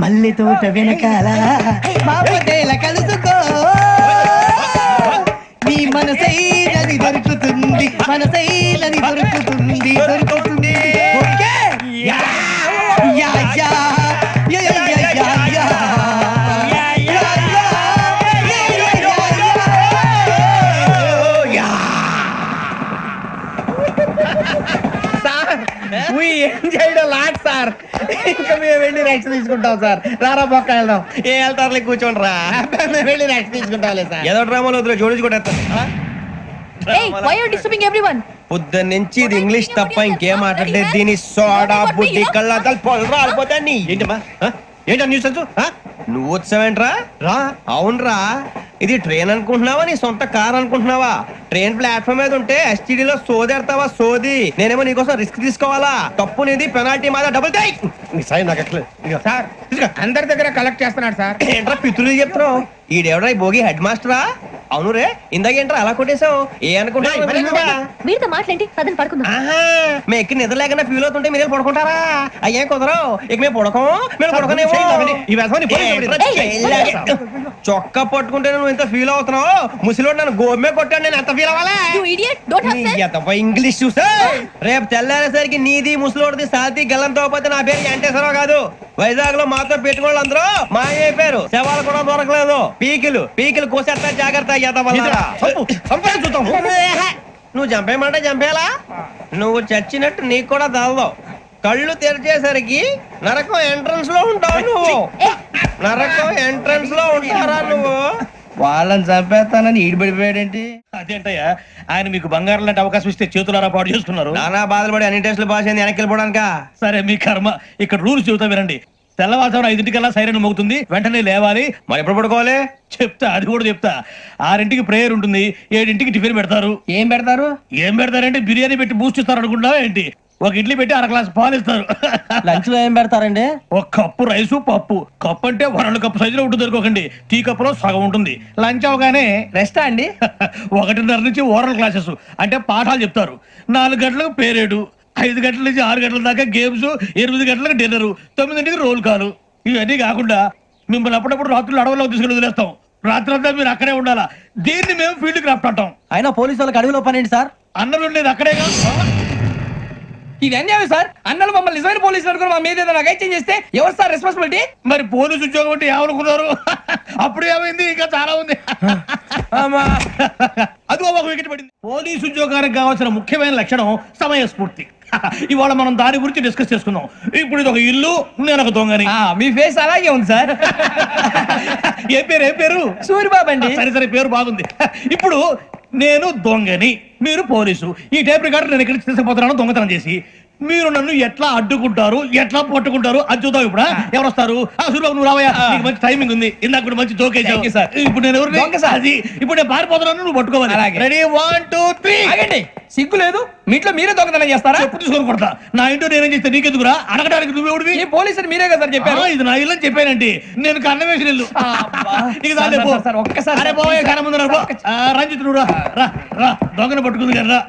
మల్లె తోట వెనకాల మాపదేల కలుసుకో, నీ మనసైనది దొరుకుతుంది, మనసైనది దొరుకుతుంది దొరుకుతుంది. Okay yeah yeah yeah yeah yeah yeah yeah yeah. We enjoyed a lot, sir. ఇంకా మేము వెళ్ళి రెస్ట్ తీసుకుంటాం సార్. రారా బొక్క వెళ్దాం. ఏ వెళ్తారులే, కూర్చోండి రా. మేము వెళ్ళి రెస్ట్ తీసుకుంటాంలే సార్. ఏదో డ్రామాలో వద్దులే, జోడించుకుంటా. Hey, why are you disturbing everyone? పొద్దున్న నుంచి ఇది ఇంగ్లీష్ తప్ప ఇంకేం మాట్లాడలేదు. దీని సోడా బుద్ధి కళ్ళ పొలు రాలిపోతా. నీ ఏంటమ్మా ఏంటా న్యూస్ నువ్వు వచ్చావేంట్రా? రా. అవునరా, ఇది ట్రైన్ అనుకుంటున్నావా నీ సొంత కార్ అనుకుంటున్నావా? ట్రైన్ ప్లాట్ఫామ్ మీద ఉంటే ఎస్టీడీలో సోదేడతావా సోది? నేనేమో నీకోసం రిస్క్ తీసుకోవాలా? తప్పు నీది, పెనాల్టీ మాదా, డబుల్ టై. సార్ అందరి దగ్గర కలెక్ట్ చేస్తున్నాడు సార్. ఏంట్రా పితులు చెప్తున్నావు? ఈడెవడ్రా ఈ భోగి హెడ్ మాస్టరా? అవును రే, ఇందాకేంట్రా అలా కొట్టేశావు? ఏ అనుకుంటున్నావు? మీరుతో మాట్లాడి పదని పడుకుందాం. ఆహా, మేము ఎక్కి నిద్ర లేకుండా ఫీల్ అవుతుంటే మీరేం పడుకుంటారా? అయ్యే కుదరవు. ఇక మేము పడకం, మేము పడకనేమో. చొక్కా పట్టుకుంటే నువ్వు ఎంత ఫీల్ అవుతున్నావు? ముసలివాడు నన్ను గోమే కొట్టాడు, నేను ఎంత ఫీల్ అవ్వాలా? You idiot, don't have sense. English చూసా రేపు తెల్లారేసరికి నీది ముసలోడిది సాతి గల్లంతో పోతే నా పేరు వెంకటేశ్వరరావు కాదు. వైజాగ్ లో మాతో పెట్టుకోళ్ళు అందరూ మాయైపోయారు. శవాలు కూడా దొరకలేదు. పీకిలు కోసేస్తా, జాగ్రత్త. నువ్వు చంపేయమంటే చంపేలా? నువ్వు చచ్చినట్టు నీకు కూడా తగదు. కళ్ళు తెరిచేసరికి నరకం ఎంట్రన్స్ లో ఉంటావు నువ్వు. నరకం ఎంట్రన్స్ లో ఉంటారా నువ్వు? వాళ్ళని చంపేస్తానని ఈడిపడిపోయాడేంటి? అదేంటయ్యా, ఆయన మీకు బంగారం లాంటి అవకాశం ఇస్తే చేతులారా పాటు చేసుకున్నారు. నానా బాధపడి అన్ని టెస్టులు పాస్ అయింది, వెనక్కి వెళ్ళిపోవడానికా? సరే మీ కర్మ. ఇక్కడ రూల్స్ చెబుతా వినండి. తెల్లవారుజామున 5:00కల్లా సైరన్ మోగుతుంది, వెంటనే లేవాలి. మరి ఎప్పుడు పడుకోవాలి? చెప్తా, అది కూడా చెప్తా. 6ంటికి ప్రేయర్ ఉంటుంది, 7ంటికి టిఫిన్ పెడతారు. ఏం పెడతారు? ఏం పెడతారంటే బిర్యానీ పెట్టి బూస్ట్ ఇస్తారు అనుకుంటున్నావా ఏంటి? ఒక ఇడ్లీ పెట్టి 1 గ్లాస్ పాలు ఇస్తారు. లంచ్ లో ఏం పెడతారండి? ఒక కప్పు రైసు, పప్పు. కప్పు అంటే 1 కప్పు సైజులో ఉంటుంది అనుకోకండి. టీ కప్పులో సగం ఉంటుంది. లంచ్ అవగానే రెస్టా అండి? 1:30 నుంచి ఓరల్ క్లాసెస్ అంటే పాఠాలు చెప్తారు. 4 గంటలకు పేరేడు, 5 గంటల నుంచి 6 గంటల దాకా గేమ్స్, 8 గంటలకు డిన్నర్, 9ంటికి రోల్ కాలు. ఇవన్నీ కాకుండా మిమ్మల్ని అప్పుడప్పుడు రాత్రులు అడవుల్లో తీసుకుని వదిలేస్తాం. రాత్రంతా మీరు అక్కడే ఉండాలా. దీన్ని మేము ఫీల్డ్ క్రాఫ్ట్ అంటాం. అయినా పోలీసు వాళ్ళకి అడవిలో పని ఏంటి సార్? అన్నలు ఉండేది అక్కడే కాదు. ఇది అన్యాయం సార్. అన్నలు మమ్మల్ని నిజమైన పోలీసులు అనుకుని మా మీద ఏదైనా అగైత్యం చేస్తే ఎవరు సార్ రెస్పాన్సిబిలిటీ? మరి పోలీసు ఉద్యోగం అంటే ఏమనుకున్నారు? అప్పుడు ఏమైంది? ఇంకా చాలా ఉంది. అదిగో ఒక వికెట్ పడింది. పోలీసు ఉద్యోగానికి కావాల్సిన ముఖ్యమైన లక్షణం సమయస్ఫూర్తి. ఇవాళ మనం దాని గురించి డిస్కస్ చేసుకుందాం. ఇప్పుడు ఇది ఒక ఇల్లు, నేను ఒక దొంగని. మీ ఫేస్ అలాగే ఉంది సార్. ఏ పేరు? సూరిబాబు అండి. సరే పేరు బాగుంది. ఇప్పుడు నేను దొంగని, మీరు పోలీసు. ఈ టైప్ రికార్డు నేను ఇక్కడికి తీసుకుపోతున్నాను దొంగతనం చేసి. మీరు నన్ను ఎట్లా అడ్డుకుంటారు, ఎట్లా పట్టుకుంటారు అది చూద్దాం. ఇప్పుడు ఎవరు వస్తారు? సూరిబాబు నువ్వు రావయ్యా, నీకు మంచి టైమింగ్ ఉంది. ఇందాక కూడా మంచి జోక్ వేసావు సార్. ఇప్పుడు నేను ఎవరు? ఇప్పుడు నేను పారిపోతున్నాను, నువ్వు పట్టుకోవాలి. రెడీ 1 2 3. ఆగండి, సిగ్గు లేదు? మీ ఇంట్లో మీరే దొంగతనం చేస్తారా? చెప్పు తీసుకొని కొడతా. నా ఇంట్లో నేనేం చేస్తే నీకెందుకురా? అడగడానికి నువ్వెవడివి? ఈ పోలీసులు మీరే కదా సార్ చెప్పారు. ఇది నా ఇల్లు అని చెప్పానండి. నేను కన్నం వేసిన ఇల్లు. ఒక్కసారి రంజిత్ నువ్వు రా, దొంగను పట్టుకుంది కదా.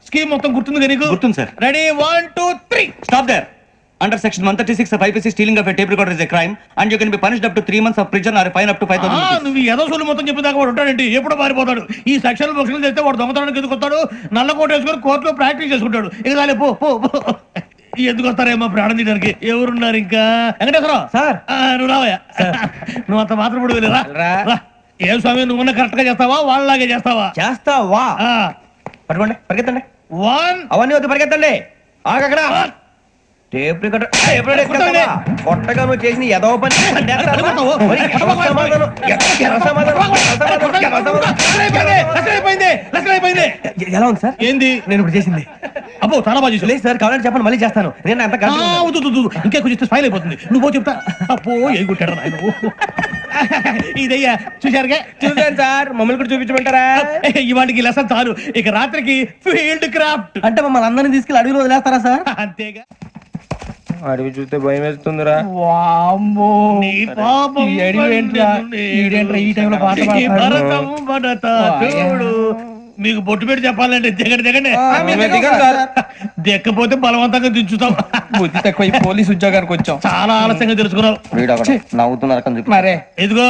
స్కీమ్ మొత్తం గుర్తుంది నీకు? గుర్తుంది sir. Ready 1 2 3. Stop there. Under section 136 of IPC, stealing of a tape recorder is a crime and you can be punished up to 3 months of prison or a fine up to 5,000 rupees. నువ్వు ఏదో సొల్లు మొత్తం చెప్పేదాకా వాడు ఉంటాడండి. ఎప్పుడు పారిపోతాడు? ఈ సెక్షన్ బుక్స్లు చేస్తే వాడు దొంగతనానికి ఎందుకు వస్తాడు? నల్ల కోట వేసుకొని కోర్టులో ప్రాక్టీస్ చేసుకుంటాడు. ఇక చాలే పో. ఎందుకు వస్తారేమో ప్రాణం తీయడానికి. ఎవరున్నారు ఇంకా? వెంకటేశ్వరరావు సార్, నువ్వు రావయ్యా. నువ్వు అంత మాత్రం ఇప్పుడు వెళ్ళి రా. ఏ స్వామి, నువ్వు కరెక్ట్ గా చేస్తావా వాళ్ళలాగే చేస్తావా? చేస్తావా? పట్టుకోండి, పరిగెత్తండి. 1. అవన్నీ వద్దు, పరిగెత్తండి. ఆగక్కడ టేప్ రికార్డర్ కొట్టగా నువ్వు చేసిన ఏదో పని. ఎలా ఉంది సార్? ఏంది నేను ఇప్పుడు చేసింది? అబ్బో చాలా బాగా చేసావు. లేదు సార్, కావాలంటే చెప్పండి, మళ్ళీ చేస్తాను. నేను అంత ఇంకా కొంచెం స్మైల్ అయిపోతుంది. నువ్వు చెప్తా. అబ్బో ఏ కొట్టాడు నాయన. ఇదయ్యా చూశారుగా? చూసాను సార్. మమ్మల్ని కూడా చూపించమంటారా? ఇవాటికి లెసన్ చాలు. ఇక రాత్రికి ఫీల్డ్ క్రాఫ్ట్. అంటే మమ్మల్ని అందరినీ తీసుకెళ్ళి అడుగులో వదిలేస్తారా సార్? అంతేగా. అడవి చూస్తే భయం వేస్తుందిరా. నీ పాపం ఈ టైంలో పాట ఈ భరతం భరత చూడు. మీకు బొట్టు పెట్టి చెప్పాలంటే దిగండి. దిక్కపోతే బలవంతంగా దించుతాం. బుద్ధి తక్కువ. ఈ పోలీస్ ఉద్యోగానికి వచ్చాం. చాలా ఆలస్యంగా తెలుసుకున్నావు. నవ్వుతున్నారు. మరే ఇదిగో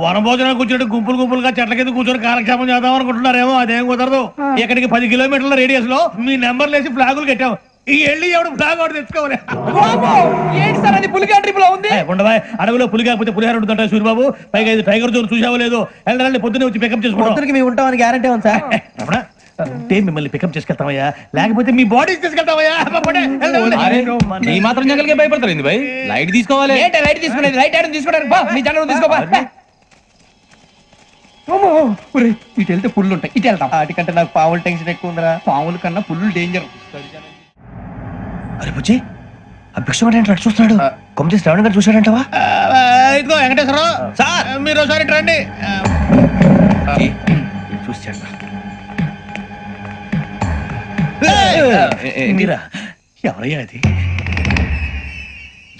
వనభోజనానికి కూర్చొని గుంపులుగా చెట్ల కింద కూర్చొని కాలక్షేపం చేద్దాం అనుకుంటున్నారేమో. అదేం కుదరదు. ఇక్కడికి 10 కిలోమీటర్ల రేడియస్ లో మీ నెంబర్లు వేసి ఫ్లాగులు కట్టాం. ఈ వెళ్ళి ఎవడు ఫ్లాగ్ ఒకటి తెచ్చుకోవాలి. ఏంటి సార్ అది? పులిగా ట్రిప్ లో ఉంది. ఉండవా, అడవిలో పులి కాకపోతే పులిహార ఉంటుంటాయి సూరిబాబు. పైగా ఇది టైగర్ జోన్ చూసావో లేదో. వెళ్ళండి, పొద్దున్నే వచ్చి పికప్ చేసుకుంటాం. మేము ఉంటామని గ్యారంటీ ఉంది సార్. అంటే మిమ్మల్ని పికప్ చేసుకెళ్తామయ్యా, లేకపోతే మీ బాడీ తీసుకెళ్తామయ్యా. ఈ మాత్రం జంగల్కే భయపడతారు భయ్. లైట్ తీసుకోవాలి. లైట్ తీసుకునేది? లైట్ ఐరన్ తీసుకోవడానికి మీ జంగల్ తీసుకోవా. ఇటు వెళ్తే పుల్లు ఉంటాయి, ఇటు వెళ్తాం. వాటికంటే నాకు పావుల టెన్షన్ ఎక్కువ ఉందిరా. పాముల కన్నా పుల్లు డేంజర్. అరే బుజ్జి, ఆ భిక్షం ఏంటి చూస్తున్నాడు? కొమ్మ శ్రావణ్ గారు చూశాడంటవా? ఇదిగో వెంకటేశ్వరరావు సార్, మీరు ఒకసారి రండి. చూశాడు. మీరా? ఎవరయ్యా అది?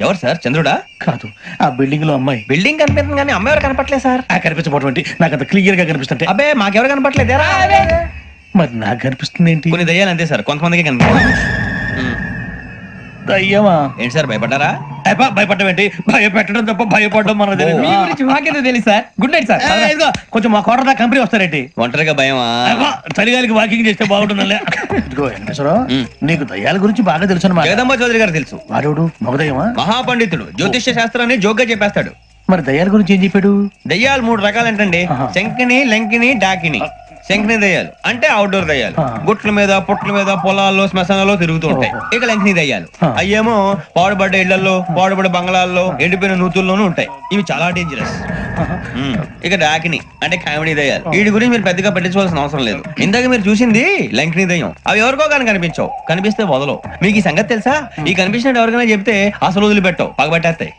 ఎవరు సార్? చంద్రుడా? కాదు, ఆ బిల్డింగ్ లో అమ్మాయి. బిల్డింగ్ కనిపిస్తుంది కానీ అమ్మాయి ఎవరు కనపట్లేదు సార్. కనిపించబోటువంటి నాకు అంత క్లియర్ గా కనిపిస్తుంటే. అబ్బే మాకెవరు కనపట్లేదు. మరి నాకు కనిపిస్తుంది ఏంటి? కొన్ని దయ్యాలు అంతే సార్, కొంతమందికి కనిపిస్తుంది. దయ్యమా? ఏంటి సార్, భయపడ్డారా? భయపడడం ఏంటి? భయపెట్టడం తప్ప భయపడడం మన మీ గురించి మాకేదో తెలుసు సార్. Good night sir. కొంచెం మా కోట దాకా కంపెనీ వస్తారేంటి? ఒంటరిగా భయమా? చలిగాలికి వాకింగ్ చేస్తే బాగుంటుందిలే. ఇదిగో వెంకటేశ్వరరావు, నీకు దయ్యాల గురించి బాగా తెలుసు అన్నమాట. జగదంబ చౌదరి గారు తెలుసు. వాడు మగదయ్యమా? మహాపండితుడు, జ్యోతిష్య శాస్త్రాన్ని జోగ్గా చెప్పేస్తాడు. మరి దయ్యాల గురించి ఏం చెప్పాడు? దయ్యాలు 3 రకాలంటండి. శంకిని, లంకిని, డాకిని. శంకిని దయ్యాలు అంటే అవుట్డోర్ దయ్యాలు. గుట్ల మీద, పుట్ల మీద, పొలాల్లో, శ్మశానాల్లో తిరుగుతూ ఉంటాయి. ఇక లంకిని దయ్యాలు అయ్యేమో పాడుబడ్డ ఇళ్లలో, పాడుబడ్డ బంగ్లాల్లో, ఎండిపోయిన నూతుల్లోనూ ఉంటాయి. ఇవి చాలా డేంజరస్. ఇక డాకిని అంటే కామెడీ దయ్యాలు. వీటి గురించి మీరు పెద్దగా పట్టించుకోవాల్సిన అవసరం లేదు. ఇందాక మీరు చూసింది లంకిని దయ్యం. అవి ఎవరికో కానీ కనిపించవు, కనిపిస్తే వదలవు. మీకు ఈ సంగతి తెలుసా? ఈ కనిపించినట్టు ఎవరికైనా చెప్తే అసలు వదిలిపెట్టవు, పగబట్టేస్తాయి.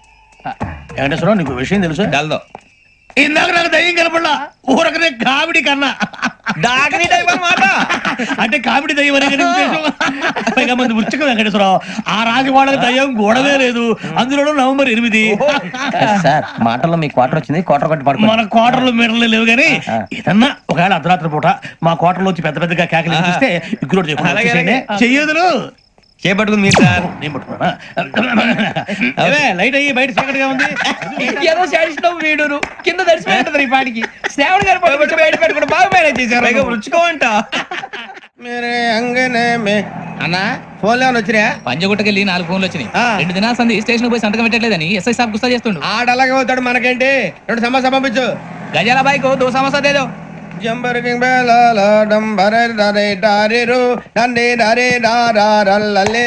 వెంకటేశ్వరరావు, నీకు విషయం తెలుసు? డల్దో. ఇందాక నాకు దయ్యం కనపడలా, ఊరకనే కామెడీ కన్నా. డాకిని టైప్ అన్నమాట. అంటే కామెడీ దయ్యం అనే పైగా మంది వృచ్చిక వెంకటేశ్వరరావు. ఆ రాజు వాళ్ళకి దయ్యం గోడవే లేదు. అందులో November 8. సార్, మాటల్లో మీ క్వార్టర్ వచ్చింది. క్వార్టర్ కొట్టి పడుకో. మన క్వార్టర్లో మీటర్లు లేవు కానీ ఏదన్నా ఒకవేళ అర్ధరాత్రి పూట మా క్వార్టర్లో వచ్చి పెద్ద పెద్దగా కేకలు చూస్తే ఇగ్గురు చెయ్యదులు చేపట్టుకుంది మీరు సార్. నేను పట్టుకున్నా. లైట్ అయ్యి బయట చీకటిగా ఉంది. ఏదో శాడిస్ట్ వీడును కింద దర్శనం ఈ పాటికి. శ్రావణ్ గారు బయట పెట్టుకుంటే బాగా మేనేజ్ చేశారు. రుచుకోవంట. అన్నా ఫోన్లో ఏమైనా వచ్చినాయా? పంజగుట్టకెళ్ళి 4 ఫోన్లు వచ్చినాయి. ఆ. 2 దినాల సంది స్టేషన్ పోయి సంతకం పెట్టలేదని ఎస్ఐ సాబ్ గుస్తా చేస్తుండు. ఆడలాగే పోతాడు, మనకేంటి? 2 సమస్య పంపించు. గజాల బైక్ 2 సమస్య దేదో. జంబరకింగ్ బేలాల డంబరే డరే డారిరు నందే డరే డారారల్లలే.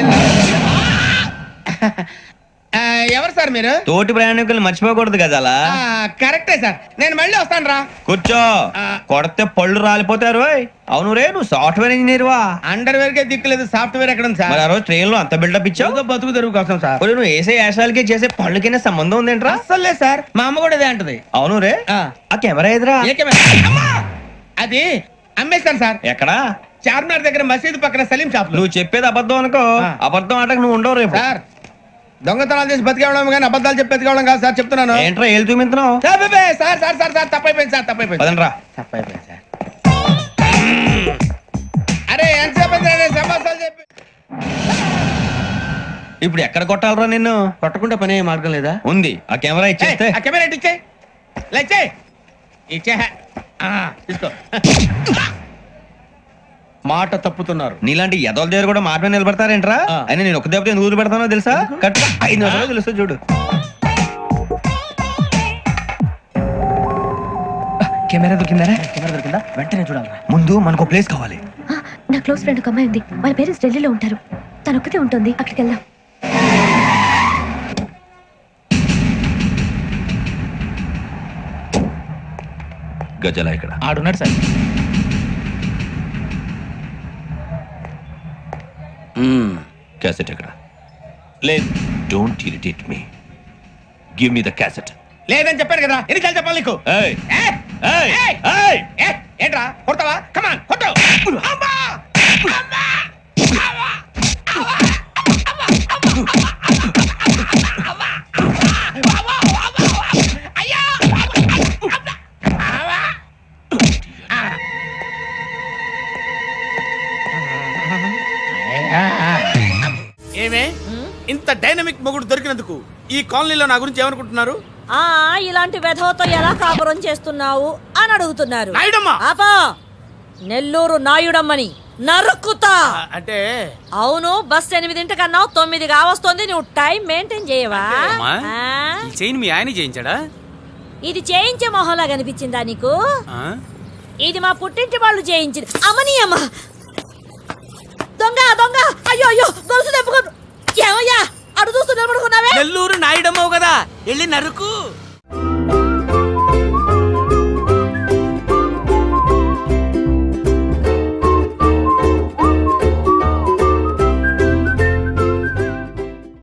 ఎవరు సార్ మీరు? తోటి ప్రయాణికులు మర్చిపోకూడదు గజాల. కరెక్టే సార్, నేను మళ్ళీ వస్తాను రా. కూర్చో, కొడితే పళ్ళు రాలిపోతారు. ఓయ్. అవును రే, నువ్వు సాఫ్ట్వేర్ ఇంజనీర్ వా? అండర్వేర్ కే దిక్కులేదు, సాఫ్ట్వేర్ ఎక్కడ ఉంది మరి సార్? ఆ రోజు ట్రైన్ లో అంత బిల్డప్ ఇచ్చావు. బతుకు తెరుగు కోసం సార్. ఒరేయ్, నువ్వు వేసే యాశాలకి చేసే పళ్ళకైనా సంబంధం ఉందేంట్రా? అస్సలు లేదు సార్, మా అమ్మ కూడా ఇదే అంటది. అవును రే, ఆ. ఆ కెమెరా ఎదురా ఏ కెమెరా? అమ్మా! అది అమ్మేస్తాను సార్. ఎక్కడా? చార్మినార్ దగ్గర మసీదు పక్కన సలీం షాప్ లో. నువ్వు చెప్పేది అబద్ధం అనుకో. ఆ. అబద్ధం ఆటకు నువ్వు ఉండవు రేపు. సార్, దొంగతనాలు చేసి బతికేవడం కానీ అబద్ధాలు చెప్పి బతికేవడం కాదు సార్, చెప్తున్నాను. ఏంట్రా ఏళ్ళు చూపించినావు? సార్ బే, సార్ సార్ సార్ సార్ తప్పైపోయింది సార్, తప్పైపోయింది. పదండ్రా. తప్పైపోయింది సార్. అరే ఎంతసేపు అయింది రా, సమస్యలు చెప్పి. ఇప్పుడు ఎక్కడ కొట్టాలరా నిన్ను? కొట్టకుండా పనే మార్గం లేదా? ఉంది, ఆ కెమెరా ఇచ్చేస్తే. ఏయ్, ఆ కెమెరా ఇటు ఇచ్చేయ్. ఇలా ఇచ్చేయ్. ఇచ్చేయ్. తీసుకో. మాట తప్పుతున్నారు. నీలాంటి ఎదల దగ్గర కూడా మాట మీద నిలబడతారేంట్రా? అయినా నేను ఒక దెబ్బతో ఎందుకు ఊరు పెడతానో తెలుసా? కరెక్ట్ 5 నిమిషాలు తెలుస్తా చూడు. కెమెరా దొరికిందా? వెంటనే చూడాలి. ముందు మనకు ప్లేస్ కావాలి. ఆ, నా క్లోజ్ ఫ్రెండ్ ఒక అమ్మాయి ఉంది. వాళ్ళ పేరెంట్స్ ఢిల్లీలో ఉంటారు. తను ఒక్కతే ఉంటుంది. అక్కడికి వెళ్దాం. గజాల ఇక్కడ ఆడున్నాడు సార్. క్యాసెట్ ఎక్కడ? లేదు, don't irritate me. Give me the cassette. లేదని చెప్పాను కదా, ఎన్నిసార్లు చెప్పాలి నీకు? ఏయ్ ఏయ్, ఏయ్ ఏయ్, ఏయ్ ఏయ్, ఏంట్రా కొడతావా? కమాన్ కొట్టు. అమ్మా! అమ్మా! అమ్మా! ఏమే ఇంత డైనమిక్ మొగుడు దొరికినందుకు ఈ కాలనీలో నా గురించి ఏమనుకుంటున్నారు? ఇలాంటి వెధవతో ఎలా కాపురం చేస్తున్నావు అని అడుగుతున్నారు. నాయుడమ్మ! ఆపా! నెల్లూరు నాయుడమ్మని నరుక్కుతా. అంటే అవును, బస్ 8:00 9 కావస్తుంది. నువ్వు టైం మెయింటైన్ చేయవా? అమ్మా, ఆ? ఈ చైన్ మీ ఆయన చేయించాడా? ఇది చేయించే మొహంలా కనిపించిందా నీకు? ఆ? ఇది మా పుట్టింటి వాళ్ళు చేయించింది. అమ్మని అమ్మ దొంగ దొంగ! అయ్యో అయ్యో, గొలుసు తెప్పుకో. ఏమయ్యా అడు చూస్తూ నిలబడుకున్నావే? నెల్లూరు నాయుడమ్మవు కదా, వెళ్ళి నరుకు.